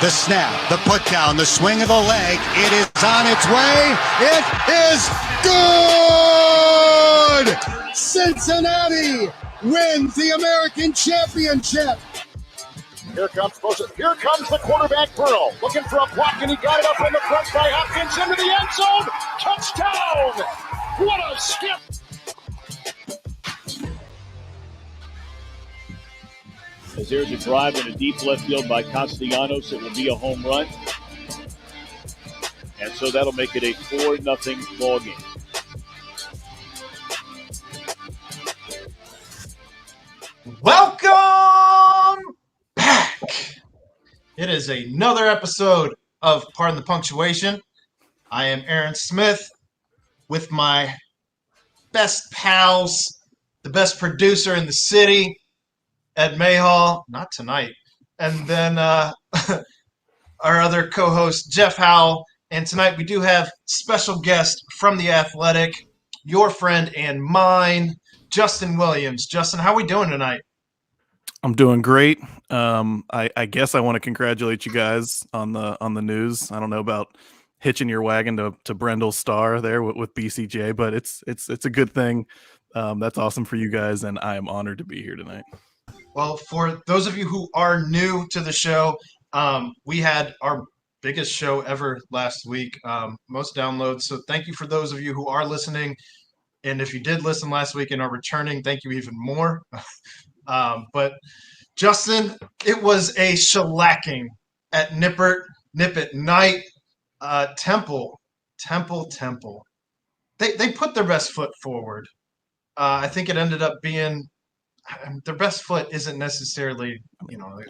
The snap, the put down, the swing of the leg. It is on its way. It is good! Cincinnati wins the American Championship. Here comes the quarterback, Burrow, looking for a block, and he got it up in the front by Hopkins into the end zone. Touchdown! What a skip! As there's a drive in a deep left field by Castellanos, it will be a home run. And so that'll make it a 4-0 ball game. Welcome back. It is another episode of Pardon the Punctuation. I am Aaron Smith with my best pals, the best producer in the city, Ed Mayhall, not tonight. And then our other co-host, Jeff Howell. And tonight we do have special guest from The Athletic, your friend and mine, Justin Williams. Justin, how are we doing tonight? I'm doing great. I guess I want to congratulate you guys on the news. I don't know about hitching your wagon to Brendel's star there with BCJ, but it's a good thing. That's awesome for you guys, and I am honored to be here tonight. Well, for those of you who are new to the show, we had our biggest show ever last week, most downloads. So thank you for those of you who are listening. And if you did listen last week and are returning, thank you even more. But Justin, it was a shellacking at Nippert night. Temple. They put their best foot forward. I think it ended up being their best foot isn't necessarily,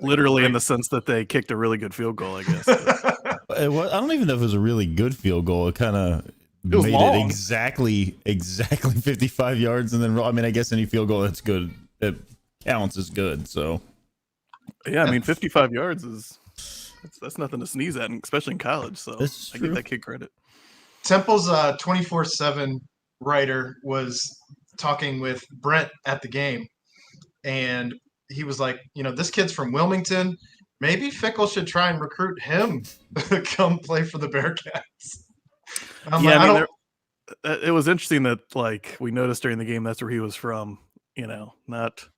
literally in the sense that they kicked a really good field goal, I guess. I don't even know if it was a really good field goal. It kind of made it exactly 55 yards. And then, I guess any field goal that's good, it counts as good. So, yeah, 55 yards that's nothing to sneeze at, especially in college. So I give that kid credit. Temple's 24/7 writer was talking with Brent at the game. And he was like, this kid's from Wilmington. Maybe Fickle should try and recruit him to come play for the Bearcats. It was interesting that we noticed during the game that's where he was from. Not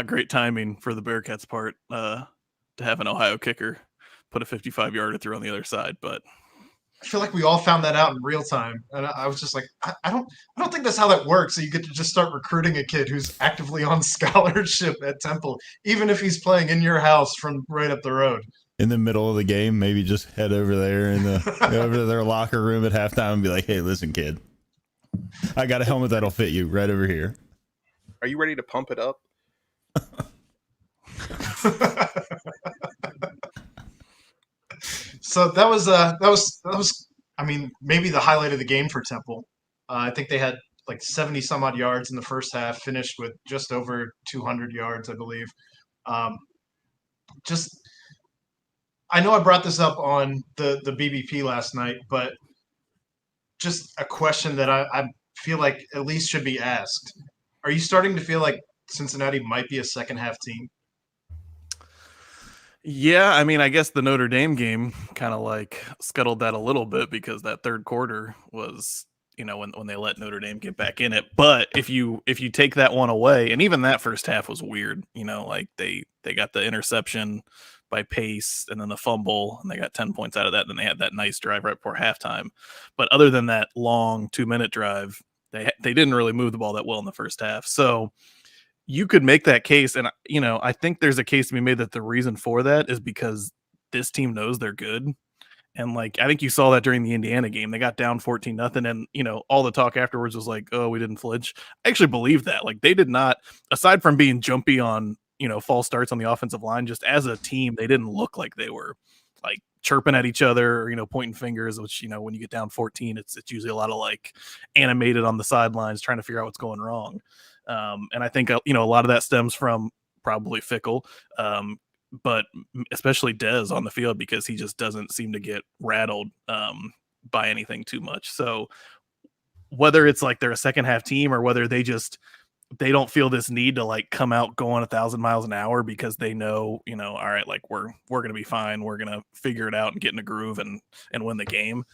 great timing for the Bearcats' part to have an Ohio kicker put a 55-yarder through on the other side, but I feel like we all found that out in real time, and I was just like, I don't think that's how that works. So you get to just start recruiting a kid who's actively on scholarship at Temple, even if he's playing in your house from right up the road. In the middle of the game, maybe just head over there over to their locker room at halftime and be like, "Hey, listen, kid, I got a helmet that'll fit you right over here. Are you ready to pump it up?" So that was maybe the highlight of the game for Temple. I think they had 70 some odd yards in the first half, finished with just over 200 yards, I believe. I know I brought this up on the BBP last night, but just a question that I feel like at least should be asked. Are you starting to feel like Cincinnati might be a second half team? Yeah, I guess the Notre Dame game kind of scuttled that a little bit because that third quarter was, when they let Notre Dame get back in it. But if you take that one away, and even that first half was weird, they got the interception by Pace and then the fumble, and they got 10 points out of that. And then they had that nice drive right before halftime. But other than that long 2-minute drive, they didn't really move the ball that well in the first half. So you could make that case, and I think there's a case to be made that the reason for that is because this team knows they're good. And I think you saw that during the Indiana game. They got down 14-0, and all the talk afterwards was like, "Oh, we didn't flinch." I actually believe that. They did not, aside from being jumpy on false starts on the offensive line, just as a team, they didn't look like they were chirping at each other or pointing fingers. Which when you get down 14, it's usually a lot of animated on the sidelines trying to figure out what's going wrong. And I think, a lot of that stems from probably Fickle, but especially Dez on the field, because he just doesn't seem to get rattled by anything too much. So whether it's they're a second half team or whether they just they don't feel this need to like come out going 1,000 miles an hour because they know, all right, like we're going to be fine. We're going to figure it out and get in a groove and win the game.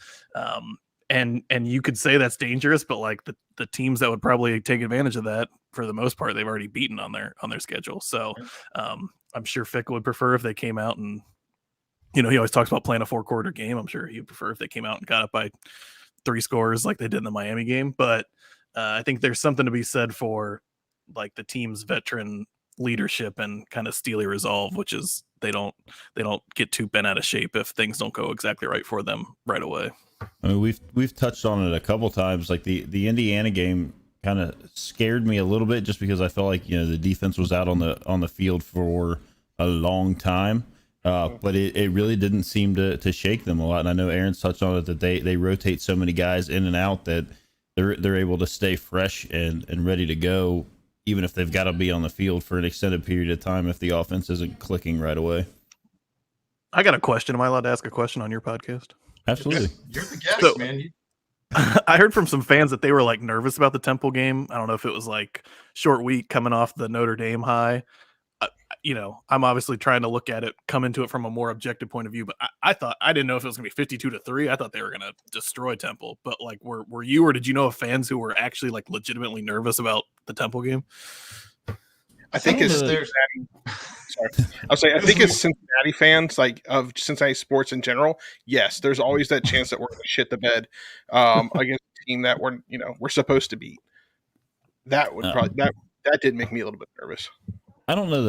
And you could say that's dangerous, but like the teams that would probably take advantage of that for the most part, they've already beaten on their schedule. So I'm sure Fick would prefer if they came out and, he always talks about playing a 4-quarter game. I'm sure he'd prefer if they came out and got up by 3 scores like they did in the Miami game. But I think there's something to be said for like the team's veteran leadership and kind of steely resolve, which is they don't get too bent out of shape if things don't go exactly right for them right away. I mean, we've touched on it a couple times. Like the Indiana game kind of scared me a little bit just because I felt like the defense was out on the field for a long time. But it really didn't seem to shake them a lot. And I know Aaron's touched on it that they rotate so many guys in and out that they're able to stay fresh and ready to go, even if they've got to be on the field for an extended period of time if the offense isn't clicking right away. I got a question. Am I allowed to ask a question on your podcast? Absolutely. You're the guest, man. I heard from some fans that they were like nervous about the Temple game. I don't know if it was like short week coming off the Notre Dame high. I'm obviously trying to look at it, come into it from a more objective point of view, but I didn't know if it was going to be 52-3. I thought they were going to destroy Temple, but like, were you, or did you know of fans who were actually like legitimately nervous about the Temple game? I think it's Cincinnati. Sorry, I'll say I think it's Cincinnati fans, like of Cincinnati sports in general. Yes, there's always that chance that we're going to shit the bed against a team that we're supposed to beat. That would probably that did make me a little bit nervous. I don't know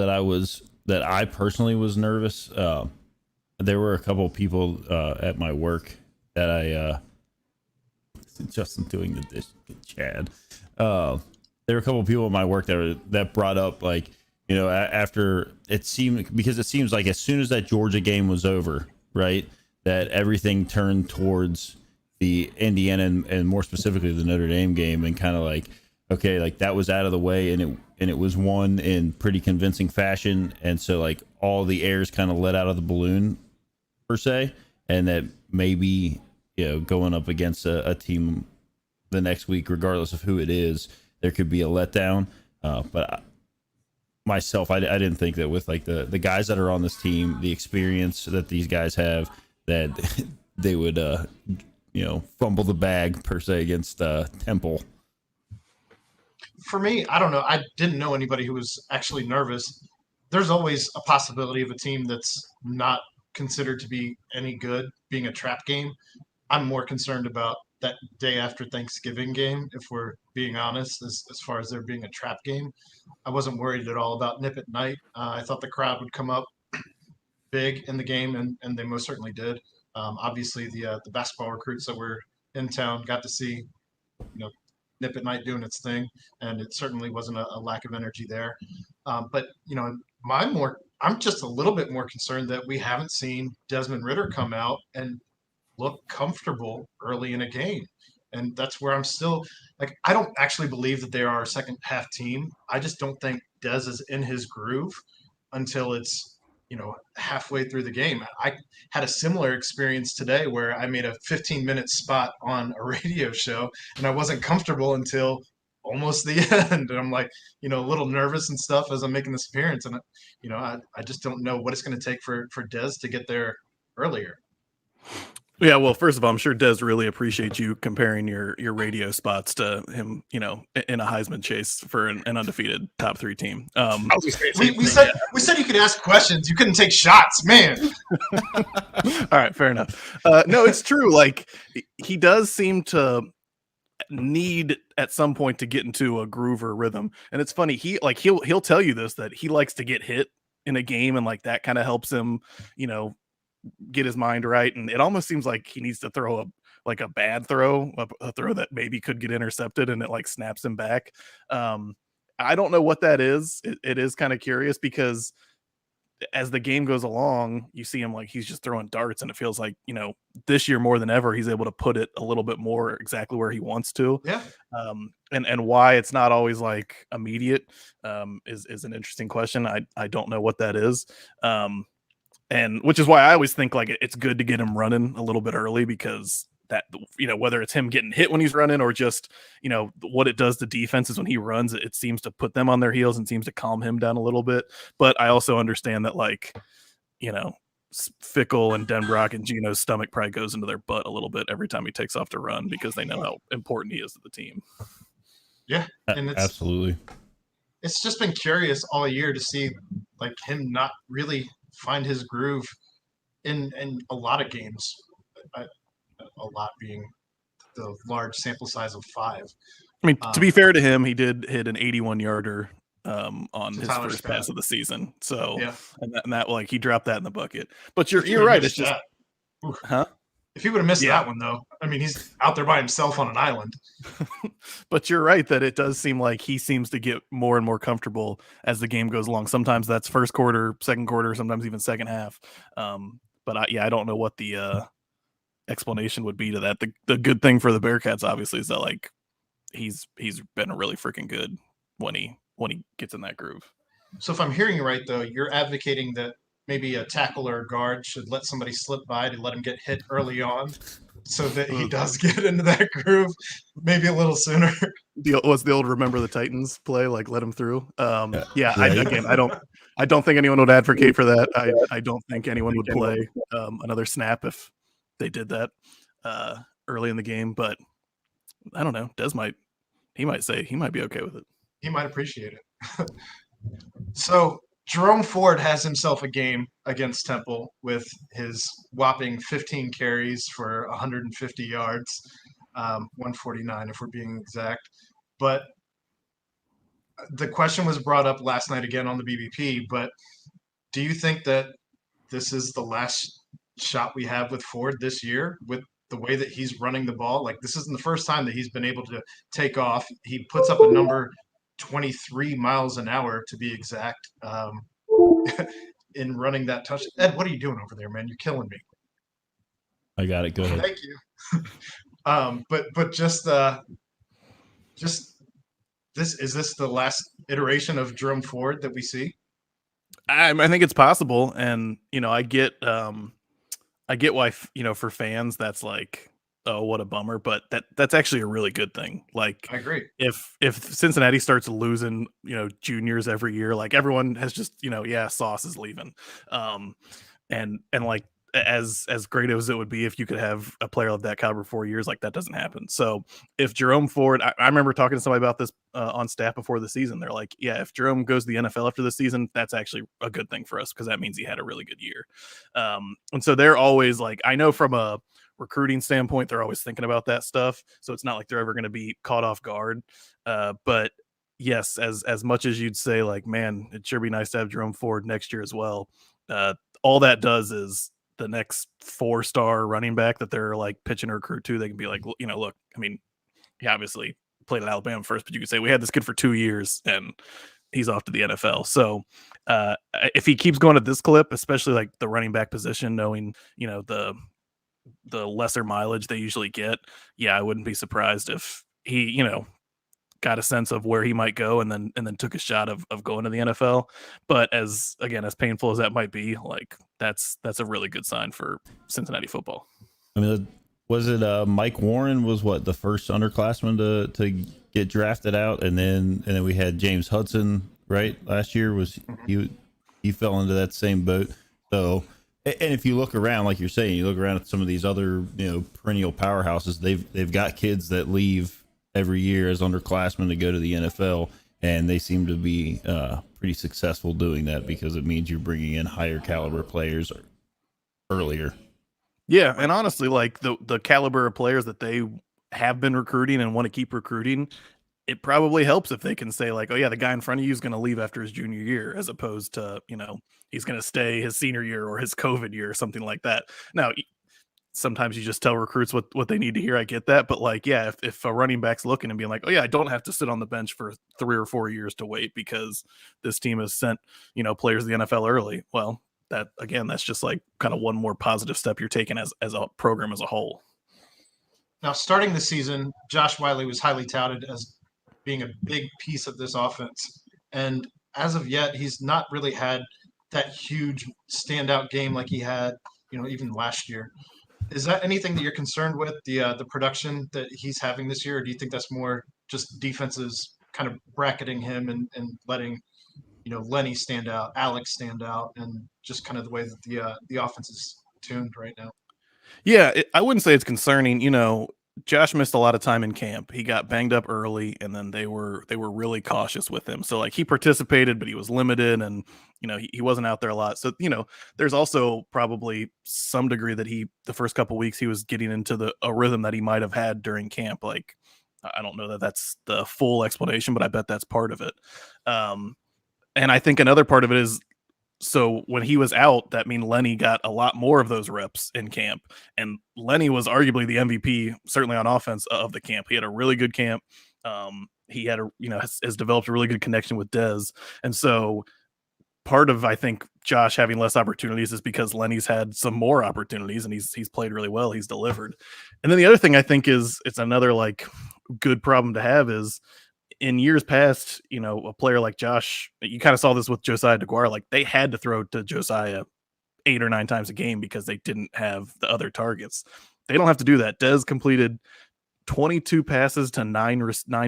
that I personally was nervous. There were a couple of people at my work that I Justin doing the dish, Chad. There were a couple of people at my work that brought up like, after it seems like as soon as that Georgia game was over, right, that everything turned towards the Indiana and more specifically the Notre Dame game, and kind of like, okay, like that was out of the way and it was won in pretty convincing fashion. And so like all the air's kind of let out of the balloon per se. And that maybe, going up against a team the next week, regardless of who it is, there could be a letdown. But myself, I didn't think that with like the guys that are on this team, the experience that these guys have, that they would, fumble the bag per se against Temple. For me, I don't know. I didn't know anybody who was actually nervous. There's always a possibility of a team that's not considered to be any good being a trap game. I'm more concerned about that day after Thanksgiving game, if we're being honest, as far as there being a trap game. I wasn't worried at all about Nip at Night. I thought the crowd would come up big in the game, and they most certainly did. Obviously, the basketball recruits that were in town got to see, Nip at Night doing its thing, and it certainly wasn't a lack of energy there. But I'm just a little bit more concerned that we haven't seen Desmond Ridder come out and look comfortable early in a game. And that's where I'm still like, I don't actually believe that they are a second half team. I just don't think Dez is in his groove until it's, halfway through the game. I had a similar experience today where I made a 15-minute spot on a radio show and I wasn't comfortable until almost the end. And I'm like, a little nervous and stuff as I'm making this appearance. And, I just don't know what it's going to take for Dez to get there earlier. Yeah, well, first of all, I'm sure Des really appreciates you comparing your radio spots to him, in a Heisman chase for an undefeated top 3 team. We said you could ask questions. You couldn't take shots, man. All right, fair enough. No, it's true. Like he does seem to need at some point to get into a groove or rhythm. And it's funny. He'll tell you this, that he likes to get hit in a game, and like that kind of helps him, get his mind right. And it almost seems like he needs to throw a bad throw, a throw that maybe could get intercepted, and it like snaps him back. I don't know what that is. It is kind of curious because as the game goes along, you see him like he's just throwing darts, and it feels like, this year more than ever, he's able to put it a little bit more exactly where he wants to. Yeah. And why it's not always like immediate is an interesting question. I don't know what that is. And which is why I always think like it's good to get him running a little bit early, because that, whether it's him getting hit when he's running or just, what it does to defenses when he runs, it seems to put them on their heels and seems to calm him down a little bit. But I also understand that, like, Fickle and Denbrock and Gino's stomach probably goes into their butt a little bit every time he takes off to run because they know how important he is to the team. Yeah, and absolutely. It's just been curious all year to see like him not really find his groove in a lot of games. A lot being the large sample size of 5. I mean, to be fair to him, he did hit an 81-yarder on his Tyler first Scott. pass of the season. So, yeah. and that like he dropped that in the bucket. But you're right. It's just, huh? If he would have missed that one, though, I mean, he's out there by himself on an island. But you're right that it does seem like he seems to get more and more comfortable as the game goes along. Sometimes that's first quarter, second quarter, sometimes even second half. But I don't know what the explanation would be to that. The good thing for the Bearcats, obviously, is that like he's been really freaking good when he gets in that groove. So if I'm hearing you right, though, you're advocating that maybe a tackle or a guard should let somebody slip by to let him get hit early on so that he does get into that groove maybe a little sooner. What's the old Remember the Titans play, like let him through? I don't think anyone would advocate for that. I don't think anyone would play another snap if they did that early in the game, but I don't know. He might say he might be okay with it. He might appreciate it. So Jerome Ford has himself a game against Temple with his whopping 15 carries for 150 yards, 149 if we're being exact. But the question was brought up last night again on the BBP, but do you think that this is the last shot we have with Ford this year with the way that he's running the ball? Like, this isn't the first time that he's been able to take off. He puts up a number 23 miles an hour to be exact in running that touch. Ed, what are you doing over there, man? You're killing me. I got it. Go ahead. Thank you. But just this is this the last iteration of Jerome Ford that we see? I think it's possible, and I get why for fans that's like, oh, what a bummer, but that's actually a really good thing. Like, I agree. If Cincinnati starts losing, juniors every year, like everyone has just, Sauce is leaving. And like as great as it would be if you could have a player of that caliber 4 years, like that doesn't happen. So if Jerome Ford, I remember talking to somebody about this on staff before the season. They're like, yeah, if Jerome goes to the NFL after the season, that's actually a good thing for us because that means he had a really good year. And so they're always like, I know from a recruiting standpoint, they're always thinking about that stuff. So it's not like they're ever going to be caught off guard. But yes, as much as you'd say like, man, it'd sure be nice to have Jerome Ford next year as well. All that does is the next 4-star running back that they're like pitching a recruit to, they can be like, look, I mean, he obviously played at Alabama first, but you could say we had this kid for 2 years and he's off to the NFL. So if he keeps going at this clip, especially like the running back position, knowing, the lesser mileage they usually get, I wouldn't be surprised if he, got a sense of where he might go and then took a shot of going to the NFL. But as painful as that might be, like that's a really good sign for Cincinnati football. I mean, was it Mike Warren was the first underclassman to get drafted out, and then we had James Hudson right last year. Was he fell into that same boat? So, and if you look around, like you're saying, you look around at some of these other perennial powerhouses, they've got kids that leave every year as underclassmen to go to the NFL, and they seem to be pretty successful doing that because it means you're bringing in higher caliber players earlier. Yeah, and honestly, like the caliber of players that they have been recruiting and want to keep recruiting, it probably helps if they can say like, oh yeah, the guy in front of you is going to leave after his junior year, as opposed to he's going to stay his senior year or his COVID year or something like that. Now, sometimes you just tell recruits what they need to hear. I get that. But like, yeah, if a running back's looking and being like, oh yeah, I don't have to sit on the bench for 3 or 4 years to wait because this team has sent, players to the NFL early. Well, that's just like kind of one more positive step you're taking as a program as a whole. Now, starting the season, Josh Wiley was highly touted as being a big piece of this offense. And as of yet, he's not really had that huge standout game like he had, even last year. Is that anything that you're concerned with, the production that he's having this year, or do you think that's more just defenses kind of bracketing him and letting Lenny stand out, Alex stand out, and just kind of the way that the offense is tuned right now? Yeah, I wouldn't say it's concerning. Josh missed a lot of time in camp. He got banged up early, and then they were really cautious with him. So like he participated, but he was limited, and he wasn't out there a lot. So there's also probably some degree that the first couple weeks he was getting into a rhythm that he might have had during camp. Like I don't know that that's the full explanation, but I bet that's part of it. And I think another part of it is, so when he was out, that mean Lenny got a lot more of those reps in camp. And Lenny was arguably the MVP, certainly on offense, of the camp. He had a really good camp. He had has developed a really good connection with Dez. And so part of, I think, Josh having less opportunities is because Lenny's had some more opportunities and he's played really well. He's delivered. And then the other thing I think is, it's another like good problem to have is, in years past, a player like Josh, you kind of saw this with Josiah DeGuara, like they had to throw to Josiah 8 or 9 times a game because they didn't have the other targets. They don't have to do that. Dez completed 22 passes to 9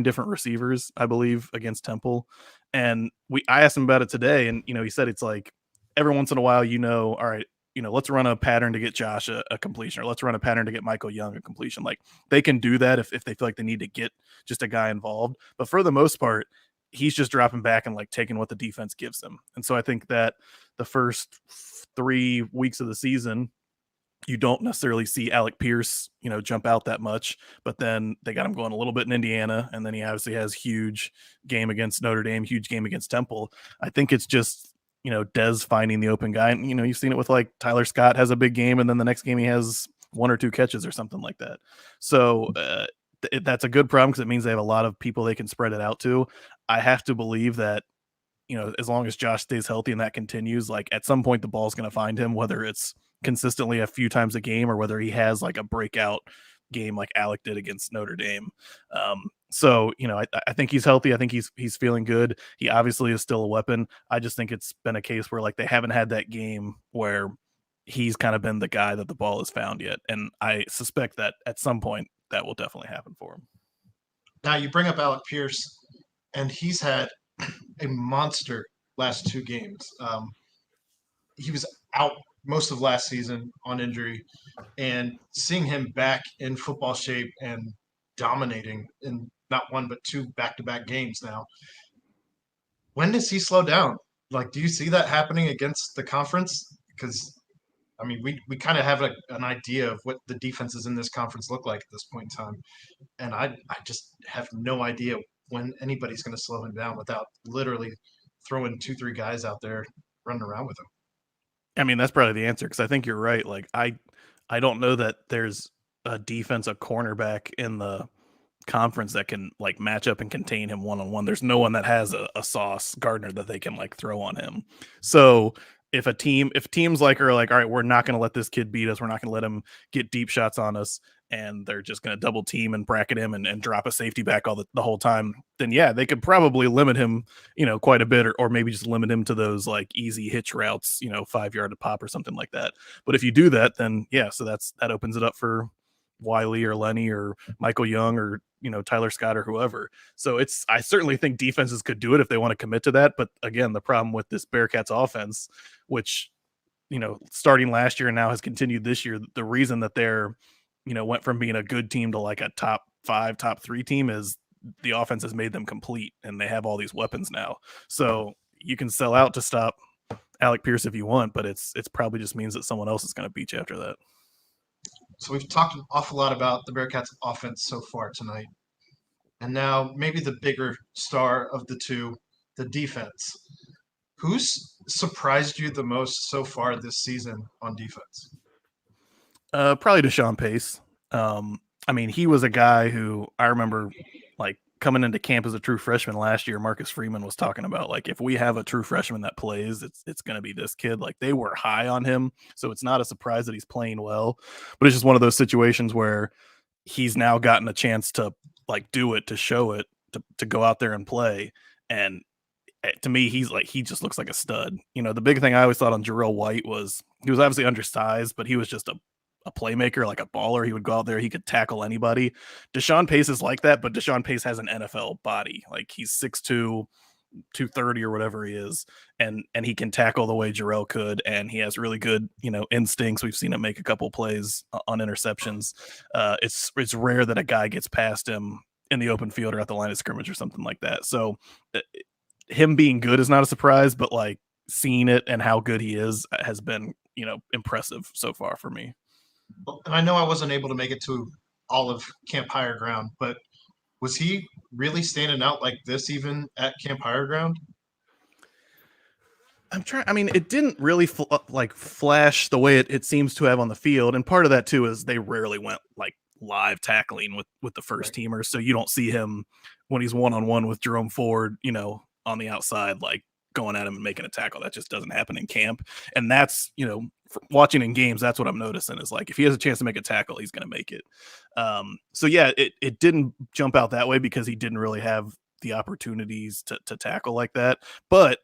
different receivers, I believe, against Temple. And I asked him about it today, and he said it's like every once in a while, all right, let's run a pattern to get Josh a completion, or let's run a pattern to get Michael Young a completion. Like they can do that if they feel like they need to get just a guy involved. But for the most part, he's just dropping back and like taking what the defense gives him. And so I think that the first 3 weeks of the season, you don't necessarily see Alec Pierce, jump out that much, but then they got him going a little bit in Indiana. And then he obviously has huge game against Notre Dame, huge game against Temple. I think it's just, Dez finding the open guy. And, you've seen it with like Tyler Scott has a big game, and then the next game he has 1 or 2 catches or something like that. So that's a good problem because it means they have a lot of people they can spread it out to. I have to believe that, as long as Josh stays healthy and that continues, like at some point the ball's going to find him, whether it's consistently a few times a game or whether he has like a breakout game like Alec did against Notre Dame. So, I think he's healthy. I think he's feeling good. He obviously is still a weapon. I just think it's been a case where like they haven't had that game where he's kind of been the guy that the ball is found yet. And I suspect that at some point that will definitely happen for him. Now you bring up Alec Pierce, and he's had a monster last 2 games. He was out most of last season on injury, and seeing him back in football shape and dominating in not 1 but 2 back-to-back games now. When does he slow down? Like, do you see that happening against the conference? Because I mean, we kind of have an idea of what the defenses in this conference look like at this point in time, and I just have no idea when anybody's going to slow him down without literally throwing 2-3 guys out there running around with him. I mean, that's probably the answer, because I think you're right. Like I don't know that there's a defensive cornerback in the conference that can like match up and contain him one-on-one. There's no one that has a Sauce Gardner that they can like throw on him. So if teams like are like, all right, we're not going to let this kid beat us, we're not going to let him get deep shots on us, and they're just going to double team and bracket him and drop a safety back the whole time, then yeah, they could probably limit him, quite a bit, or maybe just limit him to those like easy hitch routes, 5-yard to pop or something like that. But if you do that, then yeah, so that opens it up for Wiley or Lenny or Michael Young or Tyler Scott or whoever. So I certainly think defenses could do it if they want to commit to that. But again, the problem with this Bearcats offense, which starting last year and now has continued this year, the reason that they're went from being a good team to like a top 5, top 3 team is the offense has made them complete, and they have all these weapons now. So you can sell out to stop Alec Pierce if you want, but it's probably just means that someone else is going to beat you after that. So we've talked an awful lot about the Bearcats offense so far tonight. And now maybe the bigger star of the two, the defense. Who's surprised you the most so far this season on defense? Probably Deshaun Pace. I mean, he was a guy who I remember like coming into camp as a true freshman last year. Marcus Freeman was talking about like, if we have a true freshman that plays, it's going to be this kid. Like they were high on him. So it's not a surprise that he's playing well, but it's just one of those situations where he's now gotten a chance to like do it, to show it, to go out there and play. And to me, he just looks like a stud. The big thing I always thought on Jarrell White was he was obviously undersized, but he was just a playmaker, like a baller. He would go out there, he could tackle anybody. Deshaun Pace is like that, but Deshaun Pace has an NFL body. Like he's 6'2", 230 or whatever he is, and he can tackle the way Jarrell could, and he has really good, instincts. We've seen him make a couple plays on interceptions. It's rare that a guy gets past him in the open field or at the line of scrimmage or something like that. So him being good is not a surprise, but like seeing it and how good he is has been, impressive so far for me. And I know I wasn't able to make it to all of Camp Higher Ground, but was he really standing out like this even at Camp Higher Ground? It didn't really flash the way it seems to have on the field. And part of that too is they rarely went like live tackling with the first teamers. So you don't see him when he's one-on-one with Jerome Ford, on the outside, like going at him and making a tackle. That just doesn't happen in camp. And that's, watching in games, that's what I'm noticing is like, if he has a chance to make a tackle, he's going to make it. So yeah, it didn't jump out that way because he didn't really have the opportunities to tackle like that, but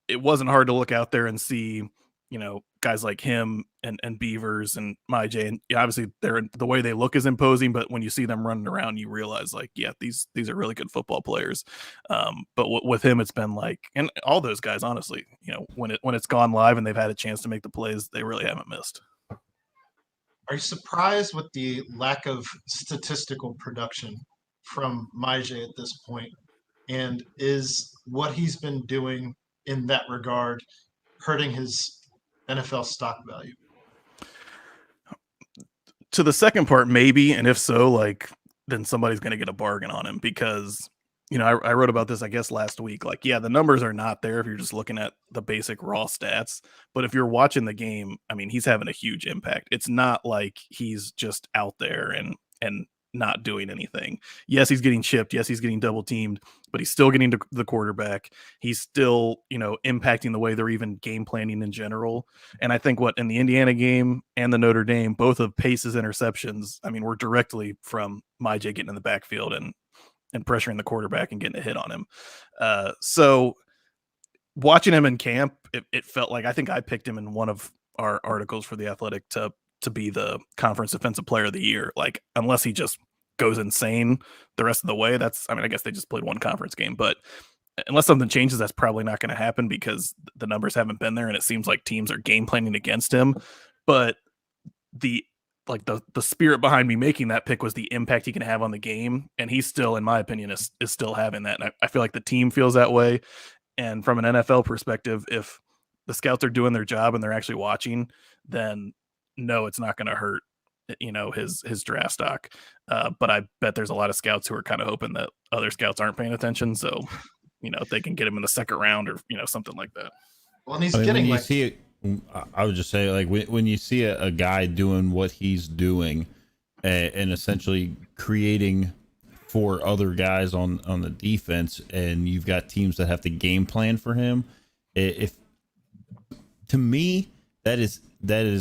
it wasn't hard to look out there and see, guys like him and Beavers and MyJ, and obviously the way they look is imposing, but when you see them running around, you realize like, yeah, these are really good football players. But with him, it's been like, and all those guys, honestly, when it's gone live and they've had a chance to make the plays, they really haven't missed. Are you surprised with the lack of statistical production from MyJ at this point? And is what he's been doing in that regard hurting his NFL stock value? To the second part, maybe. And if so, like, then somebody's going to get a bargain on him because, I wrote about this, I guess, last week. Like, yeah, the numbers are not there if you're just looking at the basic raw stats. But if you're watching the game, he's having a huge impact. It's not like he's just out there and not doing anything. Yes, he's getting chipped. Yes, he's getting double teamed, but he's still getting to the quarterback. He's still, impacting the way they're even game planning in general. And I think in the Indiana game and the Notre Dame, both of Pace's interceptions, were directly from MyJ getting in the backfield and pressuring the quarterback and getting a hit on him. So watching him in camp, it felt like, I think I picked him in one of our articles for The Athletic to be the conference defensive player of the year. Like, unless he just goes insane the rest of the way, I guess they just played one conference game, but unless something changes, that's probably not going to happen because the numbers haven't been there. And it seems like teams are game planning against him, but the spirit behind me making that pick was the impact he can have on the game. And he's still, in my opinion, is still having that. And I feel like the team feels that way. And from an NFL perspective, if the scouts are doing their job and they're actually watching, then no, it's not going to hurt, his draft stock. But I bet there's a lot of scouts who are kind of hoping that other scouts aren't paying attention. So, if they can get him in the second round or, something like that. Well, and he's getting when you see it, I would just say, like, when you see a guy doing what he's doing and essentially creating for other guys on the defense, and you've got teams that have to game plan for him, to me, that is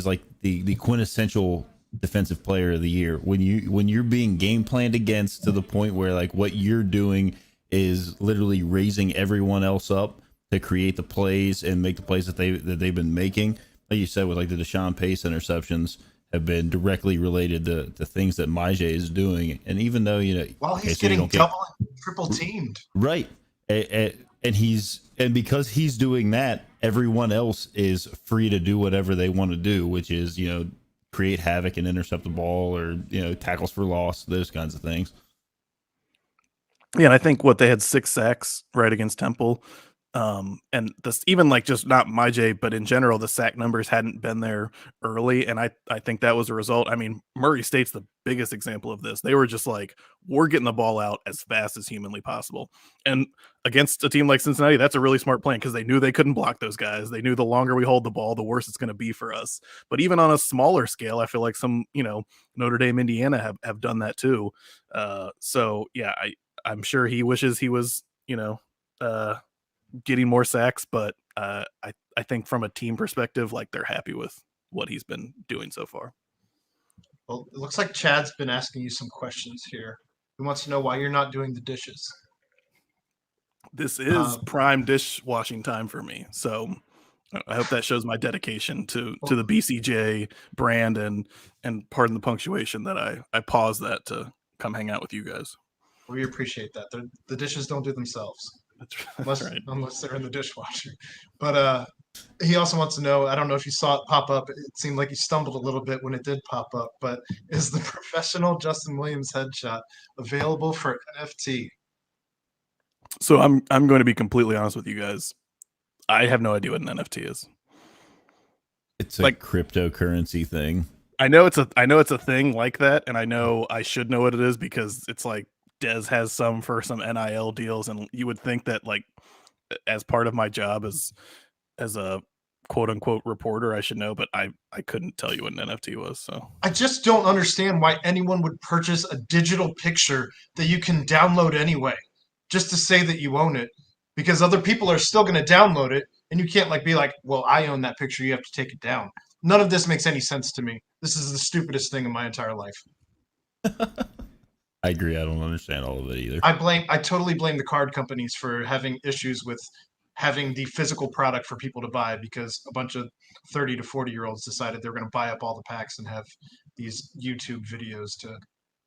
like the quintessential defensive player of the year. When you're being game planned against to the point where like what you're doing is literally raising everyone else up to create the plays and make the plays that they've been making. Like you said, with like the Deshaun Pace interceptions have been directly related to things that MyJ is doing. And even though, while he's getting double and triple teamed. Right. And because he's doing that, everyone else is free to do whatever they want to do, which is, create havoc and intercept the ball or, tackles for loss, those kinds of things. Yeah, and I think they had 6 sacks right against Temple. And this, even like just not MyJ, but in general, the sack numbers hadn't been there early. And I think that was a result. Murray State's the biggest example of this. They were just like, we're getting the ball out as fast as humanly possible. And against a team like Cincinnati, that's a really smart plan because they knew they couldn't block those guys. They knew the longer we hold the ball, the worse it's going to be for us. But even on a smaller scale, I feel like some, Notre Dame, Indiana have done that too. So yeah, I'm sure he wishes he was, getting more sacks, but I think from a team perspective, like they're happy with what he's been doing so far. Well, it looks like Chad's been asking you some questions here. He wants to know why you're not doing the dishes. This is prime dishwashing time for me. So I hope that shows my dedication to the BCJ brand and pardon the punctuation that I paused that to come hang out with you guys. We appreciate that. The dishes don't do themselves. That's right. Unless they're in the dishwasher. But he also wants to know, I don't know if you saw it pop up. It seemed like you stumbled a little bit when it did pop up, but is the professional Justin Williams headshot available for NFT? So I'm going to be completely honest with you guys. I have no idea what an NFT is. It's a cryptocurrency thing. I know it's a thing like that, and I know I should know what it is because it's like Dez has some for some NIL deals, and you would think that like as part of my job as a quote unquote reporter, I should know, but I couldn't tell you what an NFT was. So I just don't understand why anyone would purchase a digital picture that you can download anyway, just to say that you own it, because other people are still going to download it, and you can't like be like, well, I own that picture, you have to take it down. None of this makes any sense to me. This is the stupidest thing in my entire life. I agree. I don't understand all of it either. I totally blame the card companies for having issues with having the physical product for people to buy, because a bunch of 30 to 40-year-olds decided they're going to buy up all the packs and have these YouTube videos to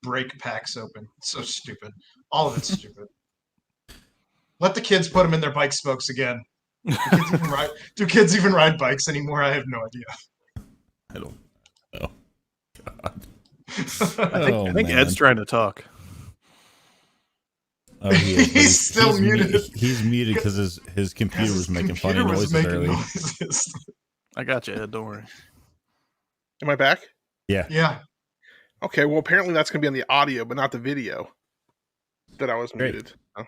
break packs open. It's so stupid. All of it's stupid. Let the kids put them in their bike spokes again. Do kids even ride bikes anymore? I have no idea. I don't know. God. I think Ed's trying to talk. Oh, he is. He's still muted. He's muted because his computer was making funny noises earlier. I got you, Ed. Don't worry. Am I back? Yeah. Okay, well, apparently that's going to be on the audio, but not the video that I was muted. Oh.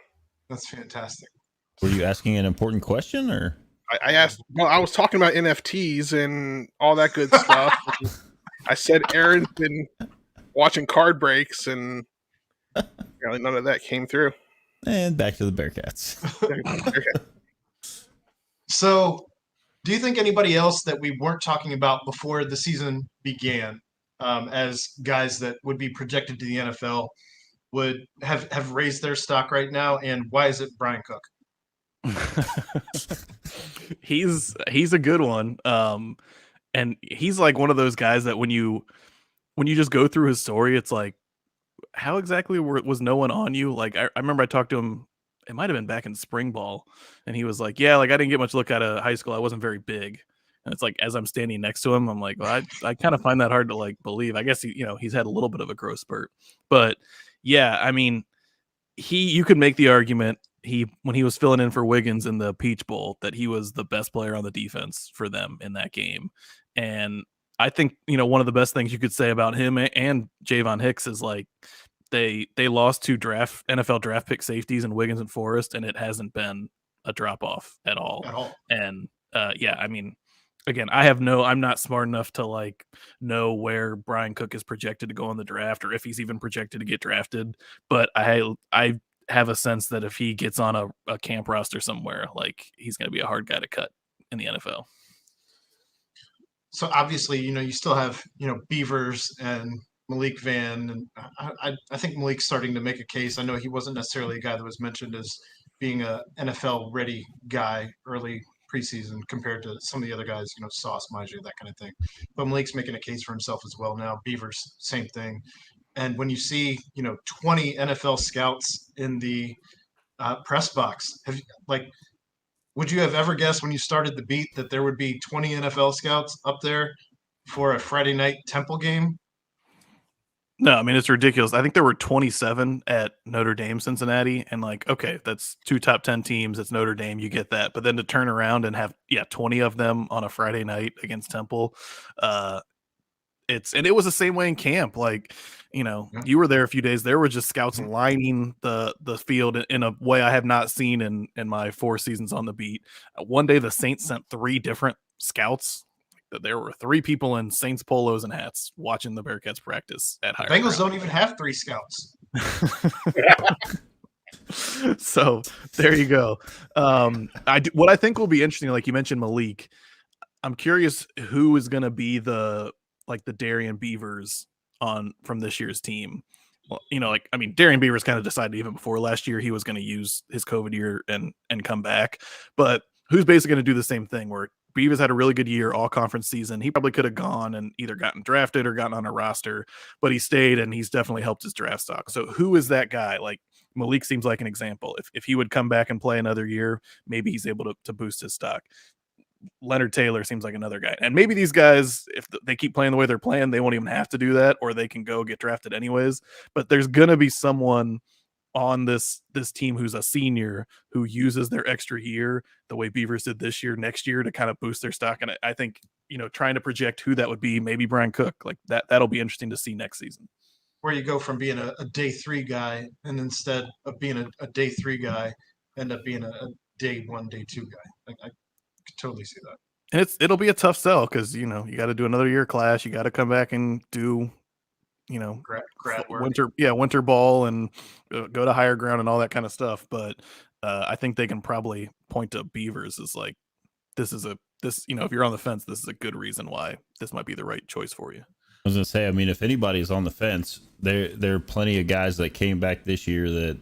That's fantastic. Were you asking an important question, or? I asked, well, I was talking about NFTs and all that good stuff. I said Aaron's been watching card breaks, and apparently none of that came through. And back to the Bearcats. So, do you think anybody else that we weren't talking about before the season began, as guys that would be projected to the NFL, would have raised their stock right now? And why is it Brian Cook? He's a good one. And he's like one of those guys that when you just go through his story, it's like, how exactly was no one on you? Like, I remember I talked to him, it might have been back in spring ball, and he was like, yeah, like I didn't get much look out of high school. I wasn't very big. And it's like, as I'm standing next to him, I'm like, well, I kind of find that hard to like believe. I guess he's had a little bit of a growth spurt, but yeah, I mean, you could make the argument when he was filling in for Wiggins in the Peach Bowl that he was the best player on the defense for them in that game. And I think, one of the best things you could say about him and Javon Hicks is like they lost two NFL draft pick safeties in Wiggins and Forrest, and it hasn't been a drop off at all. And yeah, I mean, again, I'm not smart enough to like know where Brian Cook is projected to go in the draft or if he's even projected to get drafted. But I have a sense that if he gets on a camp roster somewhere, like he's going to be a hard guy to cut in the NFL. So obviously, you still have, Beavers and Malik Van, and I think Malik's starting to make a case. I know he wasn't necessarily a guy that was mentioned as being a NFL ready guy early preseason compared to some of the other guys, Sauce, Maji, that kind of thing. But Malik's making a case for himself as well now. Beavers, same thing. And when you see, 20 NFL scouts in the press box, would you have ever guessed when you started the beat that there would be 20 NFL scouts up there for a Friday night Temple game? No, I mean, it's ridiculous. I think there were 27 at Notre Dame, Cincinnati, and like, okay, that's two top 10 teams. It's Notre Dame. You get that. But then to turn around and have, 20 of them on a Friday night against Temple, and it was the same way in camp. Like, you were there a few days. There were just scouts lining the field in a way I have not seen in my 4 seasons on the beat. One day, the Saints sent 3 different scouts. There were 3 people in Saints polos and hats watching the Bearcats practice at higher Bengals ground. don't even have 3 scouts. So there you go. What I think will be interesting, like you mentioned Malik, I'm curious who is going to be the Darian Beavers from this year's team. Well, Darian Beavers kind of decided even before last year he was going to use his COVID year and come back, but who's basically going to do the same thing where Beavis had a really good year, all conference season. He probably could have gone and either gotten drafted or gotten on a roster, but he stayed and he's definitely helped his draft stock. So who is that guy? Like Malik seems like an example. If he would come back and play another year, maybe he's able to boost his stock. Leonard Taylor seems like another guy. And maybe these guys, if they keep playing the way they're playing, they won't even have to do that, or they can go get drafted anyways. But there's going to be someone on this team who's a senior who uses their extra year the way Beavers did this year, next year, to kind of boost their stock. And I think, trying to project who that would be, maybe Brian Cook, like that'll be interesting to see next season. Where you go from being a day 3 guy, and instead of being a day 3 guy, end up being a day 1, day 2 guy. Like, I could totally see that. And it'll be a tough sell because, you got to do another year class. You got to come back and do, grad work. winter ball and go to higher ground and all that kind of stuff. But I think they can probably point to Beavers as like, if you're on the fence, this is a good reason why this might be the right choice for you. I was gonna say, I mean, if anybody's on the fence, there are plenty of guys that came back this year that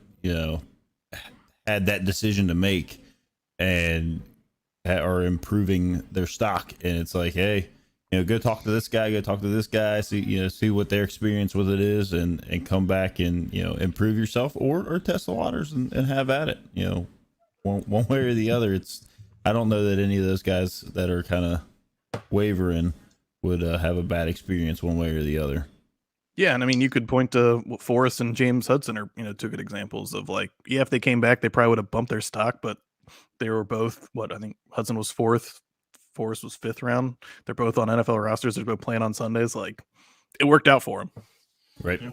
had that decision to make and are improving their stock. And it's like, hey, go talk to this guy, see what their experience with it is, and come back and improve yourself or test the waters and have at it. One way or the other. I don't know that any of those guys that are kind of wavering would have a bad experience one way or the other. Yeah, and I mean, you could point to Forrest and James Hudson are two good examples of like, yeah, if they came back, they probably would have bumped their stock, but they were both I think Hudson was 4th, Forrest was 5th round. They're both on NFL rosters. They're both playing on Sundays. Like, it worked out for them. Right. Yeah.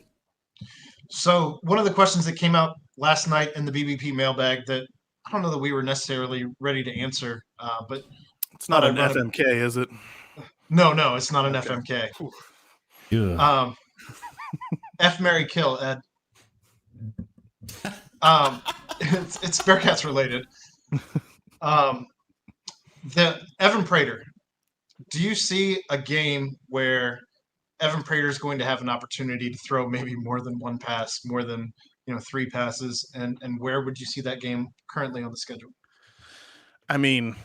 So one of the questions that came out last night in the BBP mailbag that I don't know that we were necessarily ready to answer, but it's not an FMK, is it? No, it's not an FMK. Yeah. F, Marry, Kill, Ed. It's Bearcats related. The Evan Prater. Do you see a game where Evan Prater is going to have an opportunity to throw maybe more than one pass, more than 3 passes, and where would you see that game currently on the schedule? I mean,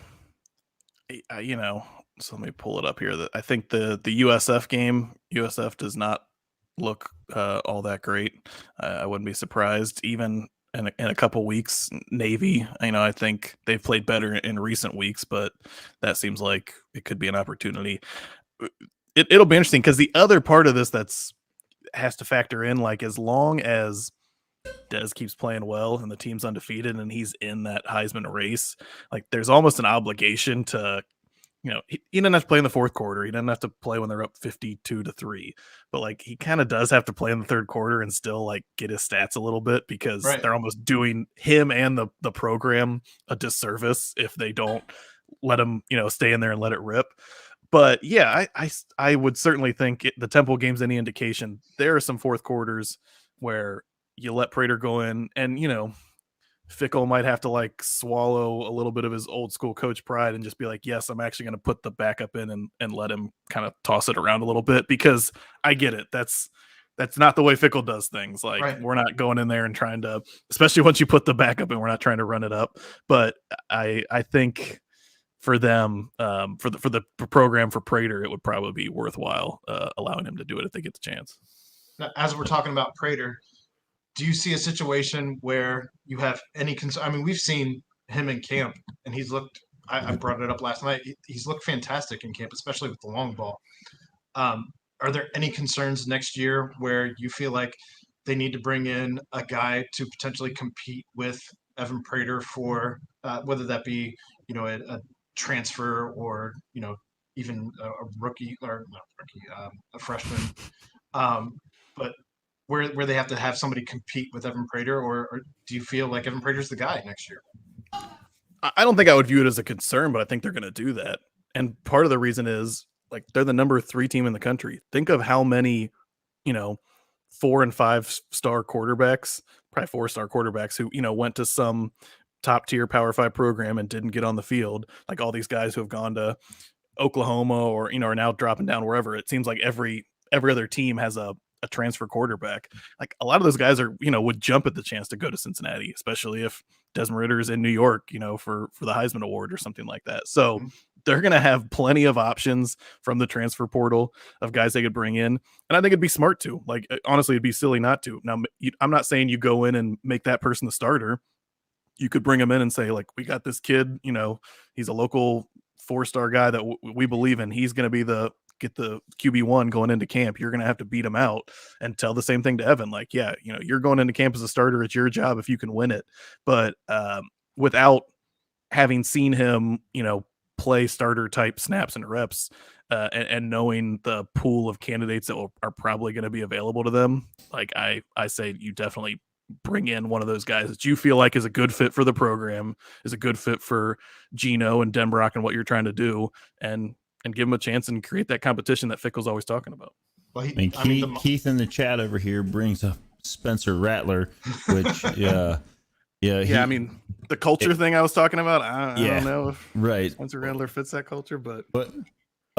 so let me pull it up here. I think the USF game, USF does not look all that great. I wouldn't be surprised even in a couple weeks. Navy, I think they've played better in recent weeks, but that seems like it could be an opportunity. It'll be interesting because the other part of this has to factor in, like, as long as Dez keeps playing well and the team's undefeated and he's in that Heisman race, like, there's almost an obligation to, he doesn't have to play in the 4th quarter. He doesn't have to play when they're up 52-3, but like, he kind of does have to play in the 3rd quarter and still like get his stats a little bit, because they're almost doing him and the program a disservice if they don't let him, stay in there and let it rip. But yeah, I would certainly think the Temple game's any indication, there are some 4th quarters where you let Prater go in, and Fickle might have to like swallow a little bit of his old school coach pride and just be like, yes, I'm actually going to put the backup in and let him kind of toss it around a little bit, because I get it. That's not the way Fickle does things. Like, we're not going in there and trying to, especially once you put the backup in, we're not trying to run it up. But I think for them, for the program, for Prater, it would probably be worthwhile allowing him to do it if they get the chance. Now, as we're talking about Prater, do you see a situation where you have any concern? I mean, we've seen him in camp, and he's looked – I brought it up last night. He's looked fantastic in camp, especially with the long ball. Are there any concerns next year where you feel like they need to bring in a guy to potentially compete with Evan Prater for whether that be, a transfer or, even a rookie or not rookie, a freshman? But where they have to have somebody compete with Evan Prater, or do you feel like Evan Prater's the guy next year? I don't think I would view it as a concern, but I think they're going to do that. And part of the reason is, like, they're the number 3 team in the country. Think of how many, 4 and 5 star quarterbacks, probably 4-star quarterbacks who, went to some top tier Power 5 program and didn't get on the field. Like all these guys who have gone to Oklahoma or, are now dropping down wherever. It seems like every other team has a transfer quarterback. Like, a lot of those guys are, would jump at the chance to go to Cincinnati, especially if Desmond Ridder is in New York, for the Heisman Award or something like that. So they're going to have plenty of options from the transfer portal of guys they could bring in. And I think it'd be smart to. Like, honestly, it'd be silly not to. Now, I'm not saying you go in and make that person the starter. You could bring him in and say, like, we got this kid, he's a local 4-star guy that we believe in. He's going to get the QB1 going into camp. You're going to have to beat him out, and tell the same thing to Evan. Like, yeah, you're going into camp as a starter. It's your job if you can win it. But without having seen him, play starter type snaps and reps, and knowing the pool of candidates that are probably going to be available to them, like I say, you definitely bring in one of those guys that you feel like is a good fit for the program, is a good fit for Gino and Denbrock and what you're trying to do, and give him a chance and create that competition that Fickle's always talking about. Well, Keith in the chat over here brings up Spencer Rattler, which I mean, the culture thing I was talking about, I don't know if Spencer Rattler fits that culture, but